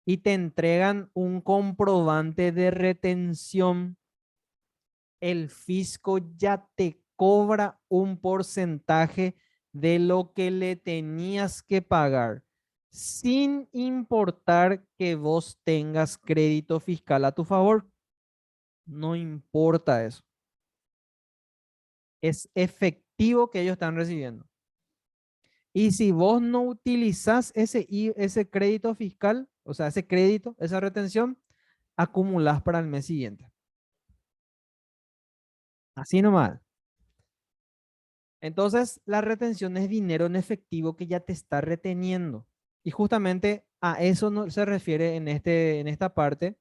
[SPEAKER 1] y te entregan un comprobante de retención. El fisco ya te cobra un porcentaje de lo que le tenías que pagar, sin importar que vos tengas crédito fiscal a tu favor. No importa eso. Es efectivo que ellos están recibiendo. Y si vos no utilizás ese crédito fiscal, o sea, ese crédito, esa retención, acumulás para el mes siguiente. Así nomás. Entonces, la retención es dinero en efectivo que ya te está reteniendo. Y justamente a eso se refiere en esta parte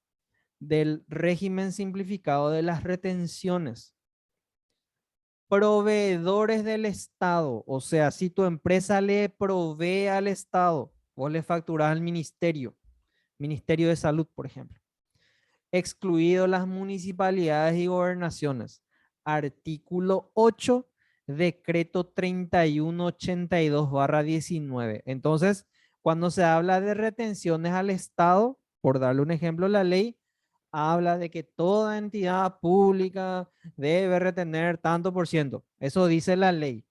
[SPEAKER 1] del régimen simplificado de las retenciones. Proveedores del Estado, o sea, si tu empresa le provee al Estado, vos le facturás al Ministerio de Salud, por ejemplo, excluido las municipalidades y gobernaciones. Artículo 8, decreto 3182/19. Entonces, cuando se habla de retenciones al Estado, por darle un ejemplo, la ley habla de que toda entidad pública debe retener tanto por ciento. Eso dice la ley.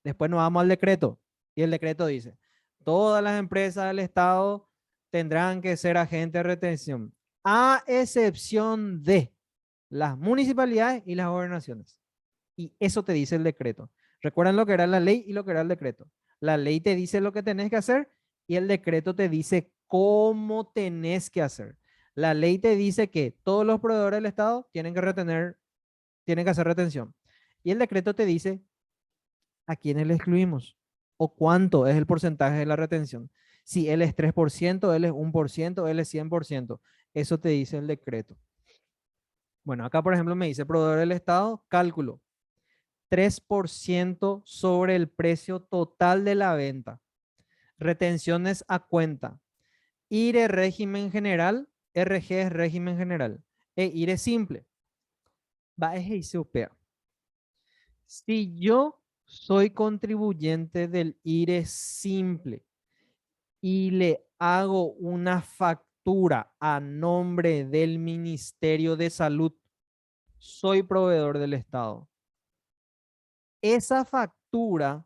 [SPEAKER 1] Después nos vamos al decreto y el decreto dice, todas las empresas del Estado tendrán que ser agentes de retención, a excepción de las municipalidades y las gobernaciones. Y eso te dice el decreto. Recuerden lo que era la ley y lo que era el decreto. La ley te dice lo que tenés que hacer y el decreto te dice cómo tenés que hacer. La ley te dice que todos los proveedores del Estado tienen que hacer retención. Y el decreto te dice a quiénes le excluimos o cuánto es el porcentaje de la retención. Si él es 3%, él es 1%, él es 100%. Eso te dice el decreto. Bueno, acá por ejemplo me dice proveedor del Estado, cálculo. 3% sobre el precio total de la venta. Retenciones a cuenta. IRE régimen general, RG es régimen general. E IRE simple. Va a UPA. Si yo soy contribuyente del IRE simple y le hago una factura a nombre del Ministerio de Salud, soy proveedor del Estado. Esa factura,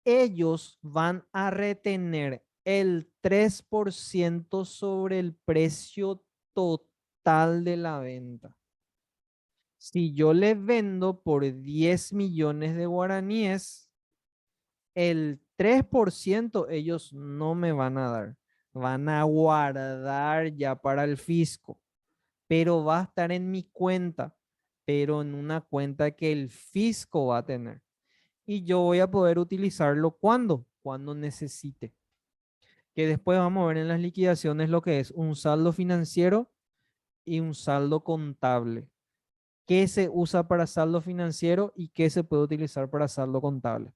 [SPEAKER 1] ellos van a retener el 3% sobre el precio total de la venta. Si yo le vendo por 10 millones de guaraníes, el 3% ellos no me van a dar. Van a guardar ya para el fisco, pero va a estar en mi cuenta, pero en una cuenta que el fisco va a tener. Y yo voy a poder utilizarlo cuando necesite. Que después vamos a ver en las liquidaciones lo que es un saldo financiero y un saldo contable. ¿Qué se usa para saldo financiero y qué se puede utilizar para saldo contable?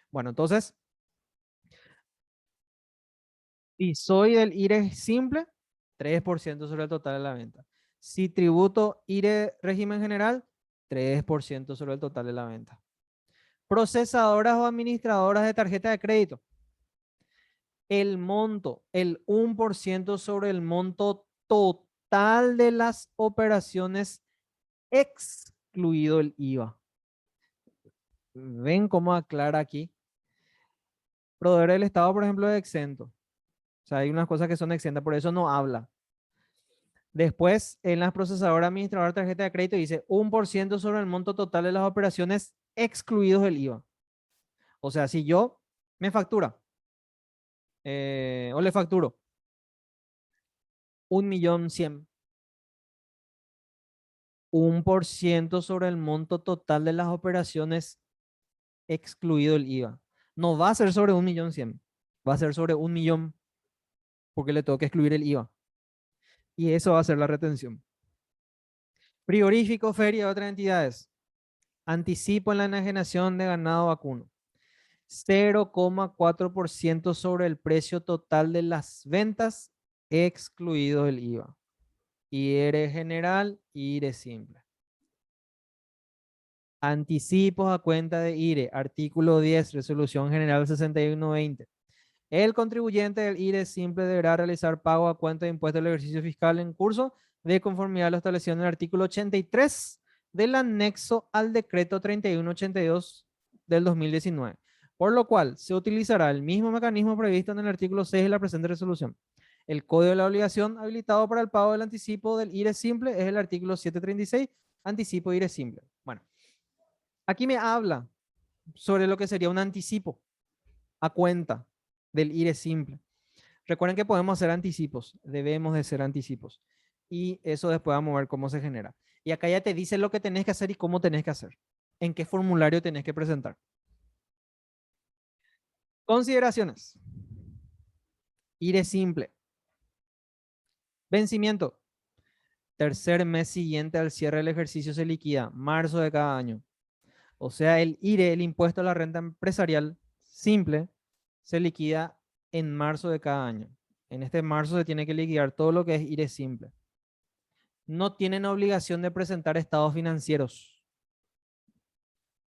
[SPEAKER 1] Bueno, entonces, si soy del IRE simple, 3% sobre el total de la venta. Si tributo IRE régimen general, 3% sobre el total de la venta. Procesadoras o administradoras de tarjeta de crédito. El monto, el 1% sobre el monto total de las operaciones, excluido el IVA. ¿Ven cómo aclara aquí? Proveedor del Estado, por ejemplo, es exento. O sea, hay unas cosas que son exentas, por eso no habla. Después, en las procesadoras administradoras de tarjeta de crédito dice 1% sobre el monto total de las operaciones, excluidos el IVA. O sea, si yo me factura o le facturo 1.100.000, 1% sobre el monto total de las operaciones, excluido el IVA. No va a ser sobre 1.100.000, va a ser sobre 1.000.000 porque le tengo que excluir el IVA. Y eso va a ser la retención. Frigorífico, feria y otras entidades. Anticipo en la enajenación de ganado vacuno. 0,4% sobre el precio total de las ventas, excluido el IVA. IRE general, IRE simple. Anticipos a cuenta de IRE, artículo 10, resolución general 6120. El contribuyente del IRE simple deberá realizar pago a cuenta de impuesto del ejercicio fiscal en curso de conformidad a lo establecido en el artículo 83 del anexo al decreto 3182 del 2019, por lo cual se utilizará el mismo mecanismo previsto en el artículo 6 de la presente resolución. El código de la obligación habilitado para el pago del anticipo del IRE simple es el artículo 736, anticipo IRE simple. Bueno, aquí me habla sobre lo que sería un anticipo a cuenta del IRE simple. Recuerden que podemos hacer anticipos, debemos de ser anticipos. Y eso después vamos a ver cómo se genera. Y acá ya te dice lo que tenés que hacer y cómo tenés que hacer. En qué formulario tenés que presentar. Consideraciones. IRE simple. Vencimiento. Tercer mes siguiente al cierre del ejercicio se liquida, marzo de cada año. O sea, el IRE, el impuesto a la renta empresarial simple, se liquida en marzo de cada año. En este marzo se tiene que liquidar todo lo que es IRE simple. No tienen obligación de presentar estados financieros.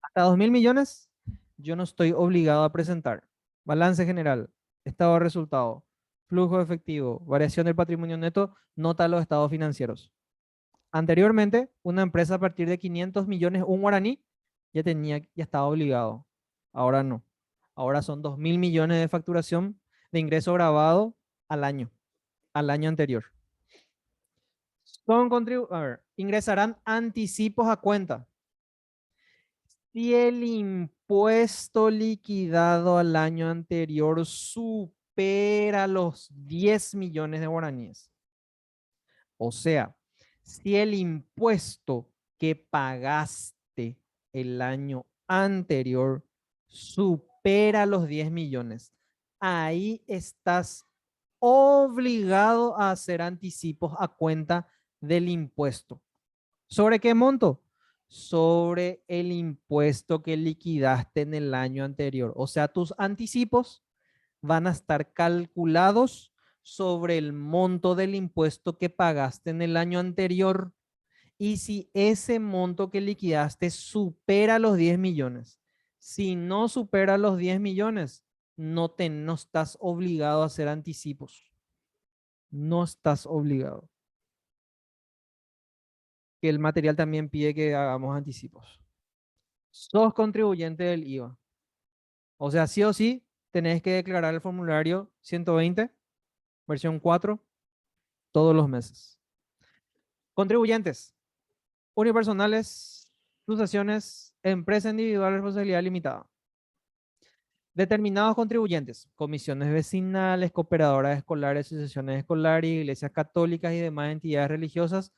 [SPEAKER 1] Hasta 2.000 millones, yo no estoy obligado a presentar. Balance general, estado de resultado, flujo efectivo, variación del patrimonio neto, nota de los estados financieros. Anteriormente, una empresa a partir de 500 millones, un guaraní, ya estaba obligado. Ahora no. Ahora son 2.000 millones de facturación de ingreso grabado al año anterior. Ingresarán anticipos a cuenta. Si el impuesto liquidado al año anterior supera los 10 millones de guaraníes. O sea, si el impuesto que pagaste el año anterior supera los 10 millones, ahí estás obligado a hacer anticipos a cuenta del impuesto. ¿Sobre qué monto? Sobre el impuesto que liquidaste en el año anterior. O sea, tus anticipos van a estar calculados sobre el monto del impuesto que pagaste en el año anterior. Y si ese monto que liquidaste supera los 10 millones, Si no supera los 10 millones, no estás obligado a hacer anticipos. No estás obligado. Que el material también pide que hagamos anticipos. Sos contribuyente del IVA. O sea, sí o sí, tenés que declarar el formulario 120, versión 4, todos los meses. Contribuyentes, unipersonales, sucesiones, empresa individual de responsabilidad limitada. Determinados contribuyentes, comisiones vecinales, cooperadoras escolares, asociaciones escolares, iglesias católicas y demás entidades religiosas,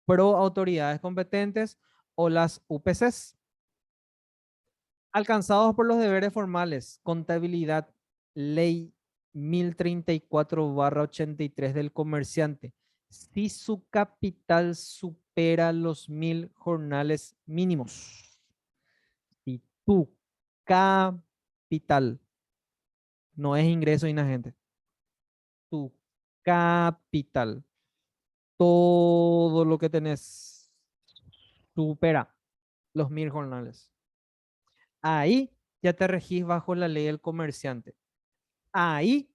[SPEAKER 1] pro autoridades competentes o las UPCs. Alcanzados por los deberes formales, contabilidad, ley 1034/83 del comerciante, si su capital supera los 1000 jornales mínimos. Si tu capital no es ingreso inagente, tu capital, todo lo que tenés supera los 1000 jornales. Ahí ya te regís bajo la ley del comerciante. Ahí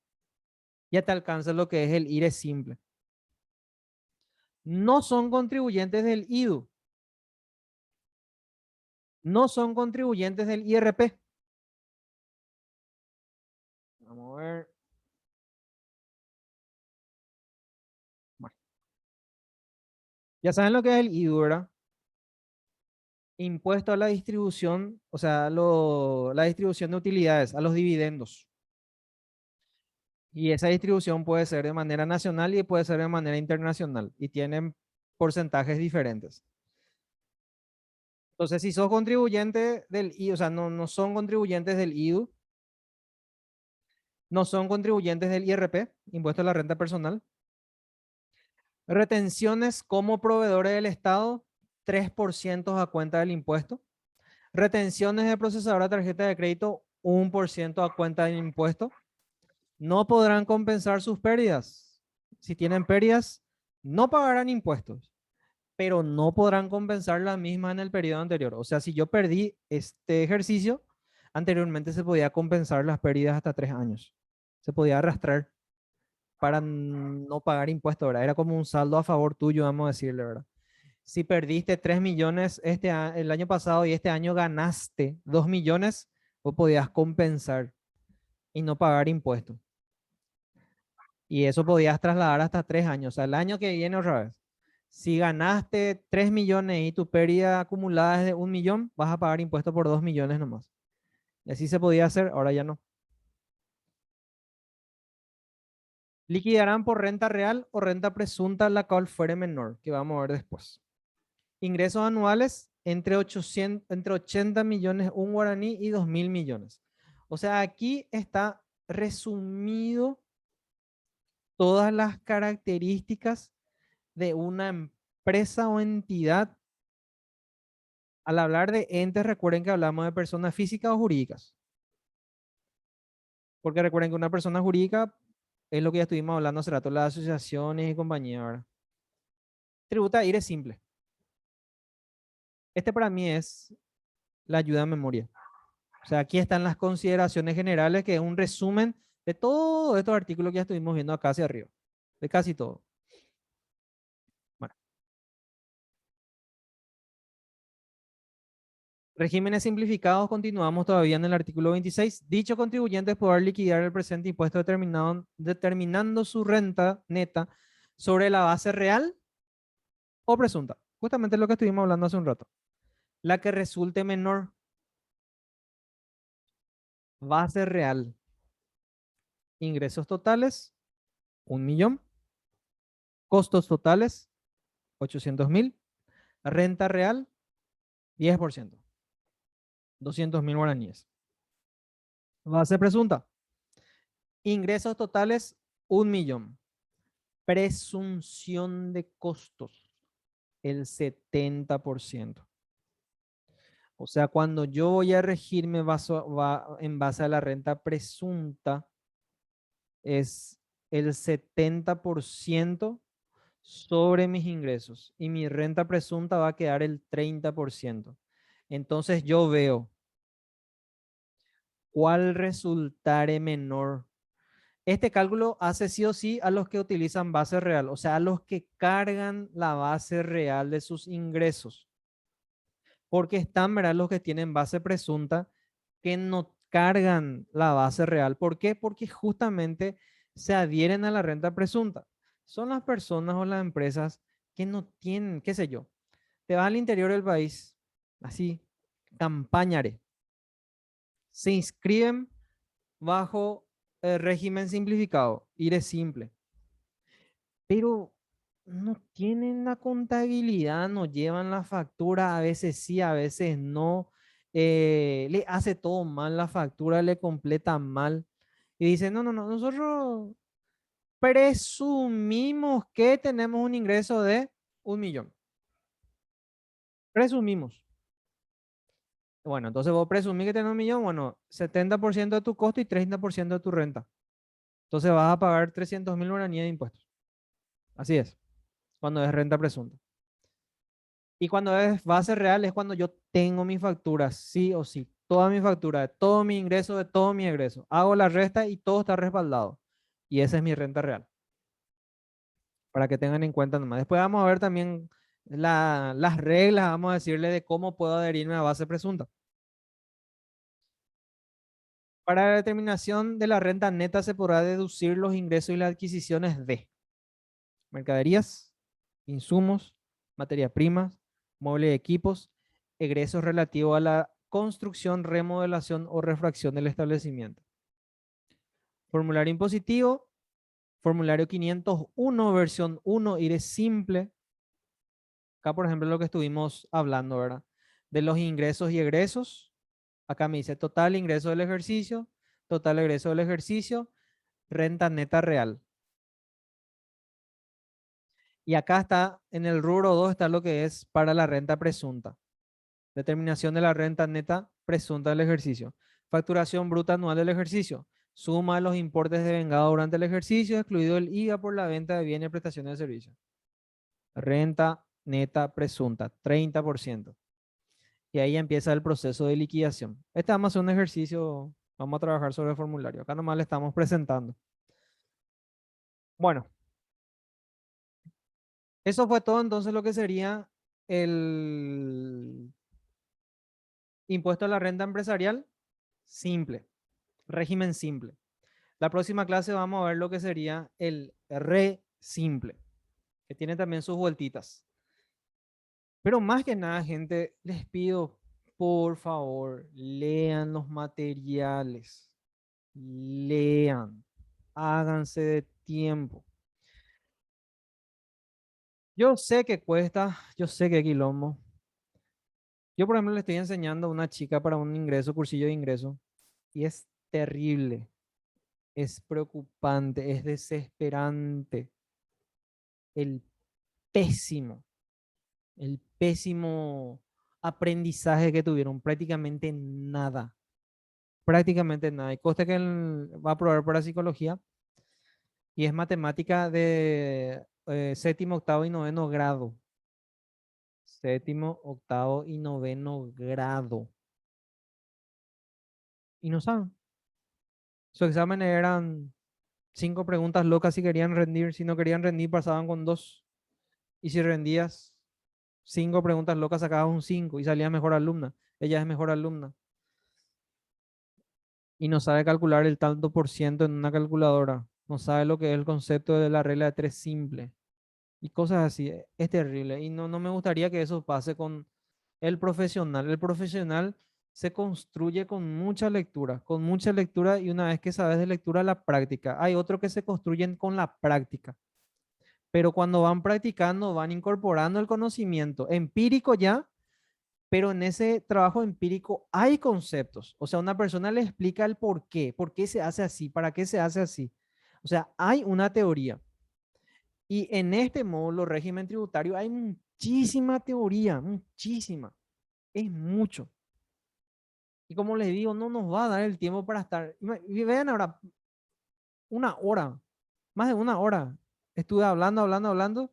[SPEAKER 1] ya te alcanza lo que es el IRE simple. No son contribuyentes del IDU. No son contribuyentes del IRP. Vamos a ver. Bueno, ya saben lo que es el IDU, ¿verdad? Impuesto a la distribución, o sea, la distribución de utilidades, a los dividendos. Y esa distribución puede ser de manera nacional y puede ser de manera internacional. Y tienen porcentajes diferentes. Entonces, si sos contribuyente del IDU, o sea, no son contribuyentes del IDU, no son contribuyentes del IRP, impuesto a la renta personal. Retenciones como proveedores del Estado, 3% a cuenta del impuesto. Retenciones de procesadora de tarjeta de crédito, 1% a cuenta del impuesto. No podrán compensar sus pérdidas. Si tienen pérdidas, no pagarán impuestos, pero no podrán compensar las mismas en el periodo anterior. O sea, si yo perdí este ejercicio, anteriormente se podía compensar las pérdidas hasta 3 años. Se podía arrastrar para no pagar impuestos, ¿verdad? Era como un saldo a favor tuyo, vamos a decirle, ¿verdad? Si perdiste 3 millones el año pasado y este año ganaste 2 millones, vos podías compensar y no pagar impuestos. Y eso podías trasladar hasta 3 años. O sea, el año que viene otra vez. Si ganaste 3 millones y tu pérdida acumulada es de 1 millón, vas a pagar impuestos por 2 millones nomás. Y así se podía hacer, ahora ya no. Liquidarán por renta real o renta presunta la cual fuere menor, que vamos a ver después. Ingresos anuales entre 80 millones un guaraní y 2.000 millones. O sea, aquí está resumido todas las características de una empresa o entidad. Al hablar de entes, recuerden que hablamos de personas físicas o jurídicas. Porque recuerden que una persona jurídica es lo que ya estuvimos hablando hace rato, las asociaciones y compañías, ¿verdad? Tributa IRE simple. Este para mí es la ayuda a memoria. O sea, aquí están las consideraciones generales, que es un resumen de todos estos artículos que ya estuvimos viendo acá hacia arriba. De casi todo. Bueno. Regímenes simplificados, continuamos todavía en el artículo 26. Dicho contribuyente podrá liquidar el presente impuesto determinando su renta neta sobre la base real o presunta. Justamente lo que estuvimos hablando hace un rato. La que resulte menor. Base real. Ingresos totales, 1 millón. Costos totales, 800.000. Renta real, 10%. 200.000 guaraníes. Base presunta. Ingresos totales, 1 millón. Presunción de costos, el 70%. O sea, cuando yo voy a regirme en base a la renta presunta, es el 70% sobre mis ingresos y mi renta presunta va a quedar el 30%. Entonces yo veo ¿cuál resultare menor? Este cálculo hace sí o sí a los que utilizan base real, o sea, a los que cargan la base real de sus ingresos. Porque están, ¿verdad? Los que tienen base presunta que no cargan la base real. ¿Por qué? Porque justamente se adhieren a la renta presunta. Son las personas o las empresas que no tienen, qué sé yo, te vas al interior del país, así, campañare, se inscriben bajo el régimen simplificado, IRE simple, pero no tienen la contabilidad, no llevan la factura, a veces sí, a veces no, le hace todo mal la factura, le completa mal y dice, no, no, no, nosotros presumimos que tenemos un ingreso de 1 millón. Presumimos. Bueno, entonces vos presumís que tenés 1 millón, bueno, 70% de tu costo y 30% de tu renta. Entonces vas a pagar 300.000 guaraníes de impuestos. Así es, cuando es renta presunta. Y cuando es base real es cuando yo tengo mi factura, sí o sí, toda mi factura, de todo mi ingreso, de todo mi egreso. Hago la resta y todo está respaldado. Y esa es mi renta real, para que tengan en cuenta nomás. Después vamos a ver también las reglas, vamos a decirle, de cómo puedo adherirme a base presunta. Para la determinación de la renta neta se podrá deducir los ingresos y las adquisiciones de mercaderías, insumos, materia primas, muebles y equipos, egresos relativos a la construcción, remodelación o refracción del establecimiento. Formulario impositivo, formulario 501, versión 1, IRE simple. Acá, por ejemplo, lo que estuvimos hablando, ¿verdad? De los ingresos y egresos. Acá me dice total ingreso del ejercicio, total egreso del ejercicio, renta neta real. Y acá está, en el rubro 2 está lo que es para la renta presunta. Determinación de la renta neta presunta del ejercicio. Facturación bruta anual del ejercicio. Suma de los importes devengados durante el ejercicio, excluido el IVA por la venta de bienes y prestaciones de servicios. Renta neta presunta, 30%. Y ahí empieza el proceso de liquidación. Este vamos a hacer un ejercicio, vamos a trabajar sobre el formulario. Acá nomás le estamos presentando. Bueno, eso fue todo entonces lo que sería el impuesto a la renta empresarial simple, régimen simple. La próxima clase vamos a ver lo que sería el re simple, que tiene también sus vueltitas. Pero más que nada, gente, les pido, por favor, lean los materiales, lean, háganse de tiempo. Yo sé que cuesta, yo sé que quilombo. Yo, por ejemplo, le estoy enseñando a una chica para un ingreso, cursillo de ingreso, y es terrible, es preocupante, es desesperante, el pésimo, el pésimo aprendizaje que tuvieron, prácticamente nada. Y consta que él va a probar para psicología y es matemática de séptimo, octavo y noveno grado. Séptimo, octavo y noveno grado. Y no saben. Su examen eran 5 preguntas locas si querían rendir. Si no querían rendir, pasaban con 2. Y si rendías 5 preguntas locas, sacabas un 5 y salías mejor alumna. Ella es mejor alumna. Y no sabe calcular el tanto por ciento en una calculadora. No sabe lo que es el concepto de la regla de 3 simple. Y cosas así. Es terrible. Y no me gustaría que eso pase con el profesional. El profesional se construye con mucha lectura y una vez que sabes de lectura, la práctica. Hay otros que se construyen con la práctica, pero cuando van practicando, van incorporando el conocimiento empírico ya, pero en ese trabajo empírico hay conceptos. O sea, una persona le explica el por qué se hace así, para qué se hace así. O sea, hay una teoría. Y en este módulo régimen tributario hay muchísima teoría, muchísima. Es mucho. Y como les digo, no nos va a dar el tiempo para estar. Y vean ahora, una hora, más de una hora. Estuve hablando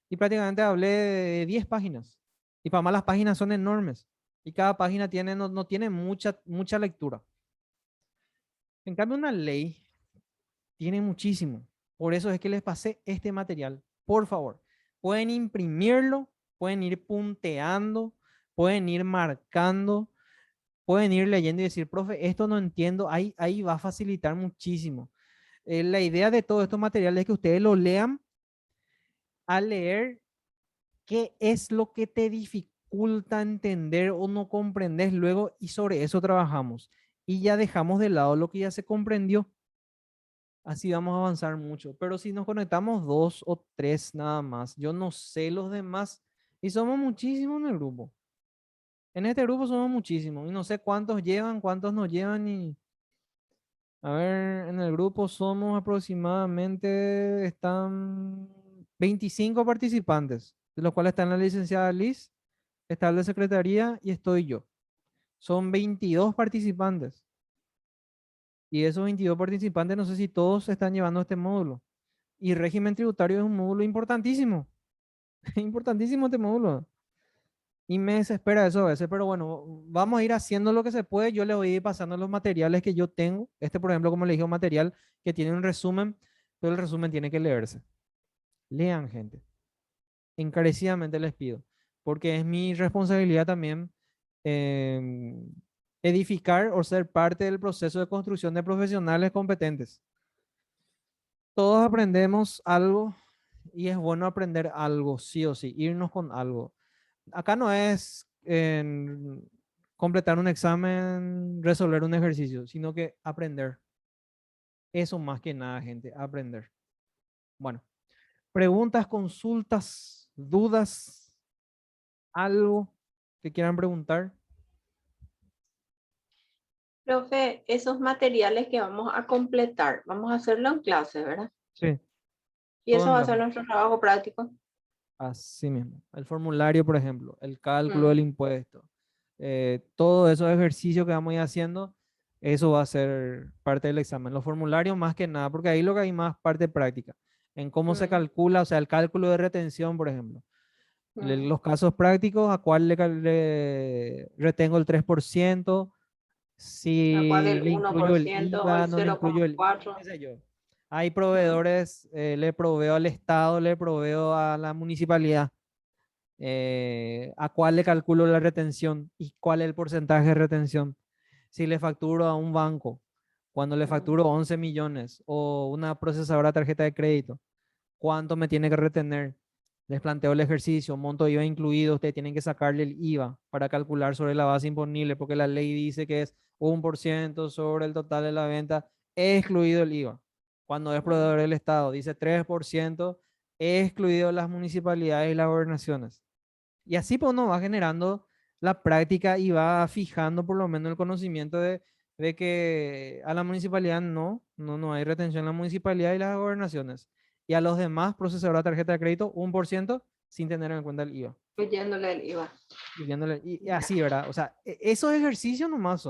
[SPEAKER 1] y prácticamente hablé de 10 páginas. Y para más las páginas son enormes. Y cada página tiene, no tiene mucha lectura. En cambio, una ley tiene muchísimo. Por eso es que les pasé este material. Por favor, pueden imprimirlo, pueden ir punteando, pueden ir marcando, pueden ir leyendo y decir, profe, esto no entiendo. Ahí va a facilitar muchísimo. La idea de todos estos materiales es que ustedes lo lean al leer qué es lo que te dificulta entender o no comprendes luego y sobre eso trabajamos. Y ya dejamos de lado lo que ya se comprendió. Así vamos a avanzar mucho. Pero si nos conectamos dos o tres nada más, yo no sé los demás y somos muchísimos en el grupo. En este grupo somos muchísimos y no sé cuántos llevan, cuántos no llevan y a ver, en el grupo somos aproximadamente, están 25 participantes, de los cuales están la licenciada Liz, está el de secretaría y estoy yo. Son 22 participantes. Y esos 22 participantes no sé si todos están llevando este módulo. Y régimen tributario es un módulo importantísimo. Importantísimo este módulo. Y me desespera eso a veces, pero bueno, vamos a ir haciendo lo que se puede. Yo le voy a ir pasando los materiales que yo tengo. Este, por ejemplo, como le dije, un material que tiene un resumen, pero el resumen tiene que leerse. Lean, gente. Encarecidamente les pido, porque es mi responsabilidad también em, edificar o ser parte del proceso de construcción de profesionales competentes. Todos aprendemos algo y es bueno aprender algo, sí o sí, irnos con algo. Acá no es completar un examen, resolver un ejercicio, sino que aprender. Eso más que nada, gente, aprender. Bueno, preguntas, consultas, dudas, algo que quieran preguntar.
[SPEAKER 2] Profe, esos materiales que vamos a completar, vamos a hacerlo en clase, ¿verdad?
[SPEAKER 1] Sí,
[SPEAKER 2] Y
[SPEAKER 1] todo
[SPEAKER 2] eso
[SPEAKER 1] en
[SPEAKER 2] va a ser
[SPEAKER 1] clase.
[SPEAKER 2] nuestro trabajo práctico.
[SPEAKER 1] Así mismo. El formulario, por ejemplo, el cálculo
[SPEAKER 2] Mm,
[SPEAKER 1] del impuesto, todos esos ejercicios que vamos a ir haciendo, eso va a ser parte del examen. Los formularios más que nada, porque ahí lo que hay más parte práctica, en cómo se
[SPEAKER 2] mm,
[SPEAKER 1] calcula, o sea, el cálculo de retención, por ejemplo.
[SPEAKER 2] mm.
[SPEAKER 1] Los casos prácticos, a cuál le retengo el 3%,
[SPEAKER 2] ¿A cuál
[SPEAKER 1] si
[SPEAKER 2] el
[SPEAKER 1] le
[SPEAKER 2] uno por
[SPEAKER 1] incluyo el
[SPEAKER 2] ciento o el
[SPEAKER 1] IVA, no le incluyo el, qué
[SPEAKER 2] 0,4?
[SPEAKER 1] sé yo. Hay
[SPEAKER 2] Mm,
[SPEAKER 1] proveedores, le proveo al Estado, le proveo a la municipalidad, a cuál le calculo la retención y cuál es el porcentaje de retención. Si le facturo a un banco, cuando le
[SPEAKER 2] mm,
[SPEAKER 1] facturo 11 millones o una procesadora de tarjeta de crédito, ¿cuánto me tiene que retener? Les planteo el ejercicio, monto IVA incluido, ustedes tienen que sacarle el IVA para calcular sobre la base imponible, porque la ley dice que es 1% sobre el total de la venta, excluido el IVA. Cuando es
[SPEAKER 2] mm.
[SPEAKER 1] proveedor del Estado, dice 3%, excluido las municipalidades y las gobernaciones. Y así pues uno va generando la práctica y va fijando por lo menos el conocimiento de que a la municipalidad no hay retención en la municipalidad y las gobernaciones. Y a los demás procesadores de tarjeta de crédito, 1% sin tener en cuenta el IVA.
[SPEAKER 2] Incluyéndole el IVA.
[SPEAKER 1] Y
[SPEAKER 2] Ya.
[SPEAKER 1] así, ¿verdad? O sea, esos ejercicios nomás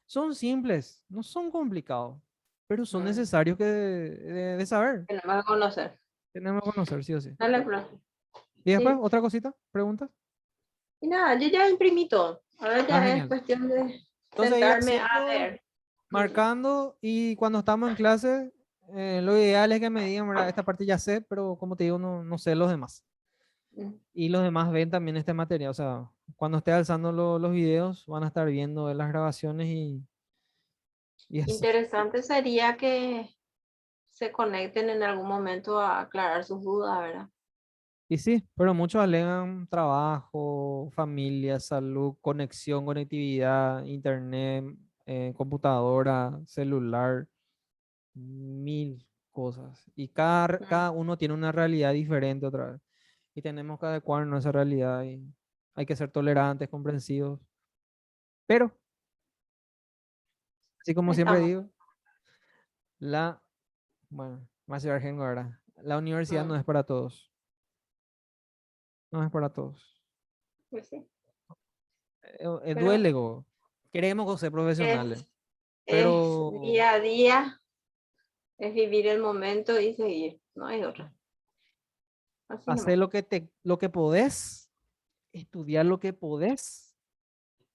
[SPEAKER 1] son simples, no son complicados, pero son
[SPEAKER 2] Mm.
[SPEAKER 1] necesarios de saber.
[SPEAKER 2] Tenemos que conocer.
[SPEAKER 1] Tenemos que conocer, sí o sí.
[SPEAKER 2] Dale, profe.
[SPEAKER 1] Y después,
[SPEAKER 2] Sí.
[SPEAKER 1] otra cosita, preguntas.
[SPEAKER 2] Y nada, yo ya imprimí todo. Ahora
[SPEAKER 1] Ah,
[SPEAKER 2] ya es
[SPEAKER 1] genial.
[SPEAKER 2] cuestión de
[SPEAKER 1] Entonces, ir
[SPEAKER 2] sentarme a
[SPEAKER 1] haciendo,
[SPEAKER 2] leer. Mm,
[SPEAKER 1] marcando y cuando estamos en clase, lo ideal es que me digan, "Mira, esta parte ya sé, pero como te digo, no sé los demás.
[SPEAKER 2] mm.
[SPEAKER 1] Y los demás ven también este material. O sea, cuando esté alzando los videos, van a estar viendo las grabaciones y así.
[SPEAKER 2] Interesante sería que se conecten en algún momento a aclarar sus dudas, ¿verdad?
[SPEAKER 1] Y sí, pero muchos alegan trabajo, familia, salud, conexión, conectividad, internet, computadora, celular, mil cosas. Y
[SPEAKER 2] Mm.
[SPEAKER 1] cada uno tiene una realidad diferente otra vez. Y tenemos que adecuarnos a esa realidad y hay que ser tolerantes, comprensivos. Pero, así como siempre
[SPEAKER 2] Estamos.
[SPEAKER 1] digo, la, bueno, más Argengo, ¿verdad? La universidad no
[SPEAKER 2] Mm,
[SPEAKER 1] es para todos. No es para todos.
[SPEAKER 2] pues sí. Pero
[SPEAKER 1] Duele, queremos ser profesionales,
[SPEAKER 2] es
[SPEAKER 1] pero
[SPEAKER 2] día a día, es vivir el momento y seguir. No hay otra. Así
[SPEAKER 1] hacer
[SPEAKER 2] nomás.
[SPEAKER 1] lo que podés, estudiar lo que podés,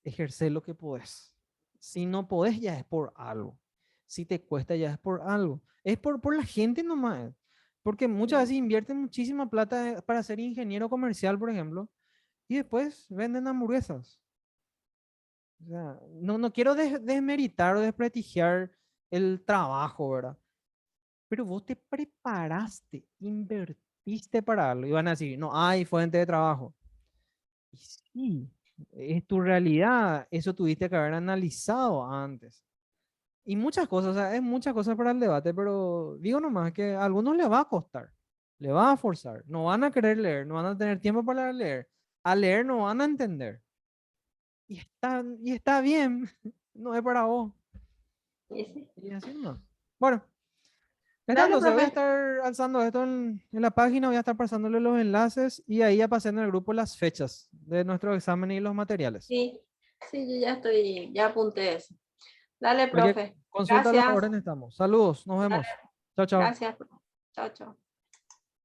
[SPEAKER 1] ejercer lo que podés. Si no podés, ya es por algo. Si te cuesta ya es por algo. Es por la gente nomás. Porque muchas veces invierten muchísima plata para ser ingeniero comercial, por ejemplo, y después venden hamburguesas. O sea, no quiero desmeritar o desprestigiar el trabajo, ¿verdad? Pero vos te preparaste, invertiste para algo. Y van a decir, no hay fuente de trabajo. Y sí, es tu realidad. Eso tuviste que haber analizado antes. Y muchas cosas, o sea, es muchas cosas para el debate, pero digo nomás que a algunos les va a costar, le va a forzar, no van a querer leer, no van a tener tiempo para leer, a leer no van a entender. Y está bien, no es para vos.
[SPEAKER 2] Y sí.
[SPEAKER 1] Y así nomás. Bueno, está,
[SPEAKER 2] Dale,
[SPEAKER 1] entonces voy a
[SPEAKER 2] profe.
[SPEAKER 1] estar alzando esto en la página, voy a estar pasándole los enlaces y ahí ya pasé en el grupo las fechas de nuestro examen y los materiales.
[SPEAKER 2] Sí, sí, yo ya estoy, ya apunté eso. Dale,
[SPEAKER 1] Cualquier
[SPEAKER 2] profe.
[SPEAKER 1] consulta a la
[SPEAKER 2] Gracias.
[SPEAKER 1] orden estamos. Saludos, nos
[SPEAKER 2] Dale,
[SPEAKER 1] vemos. Chao, chao.
[SPEAKER 2] gracias. Chao, chao.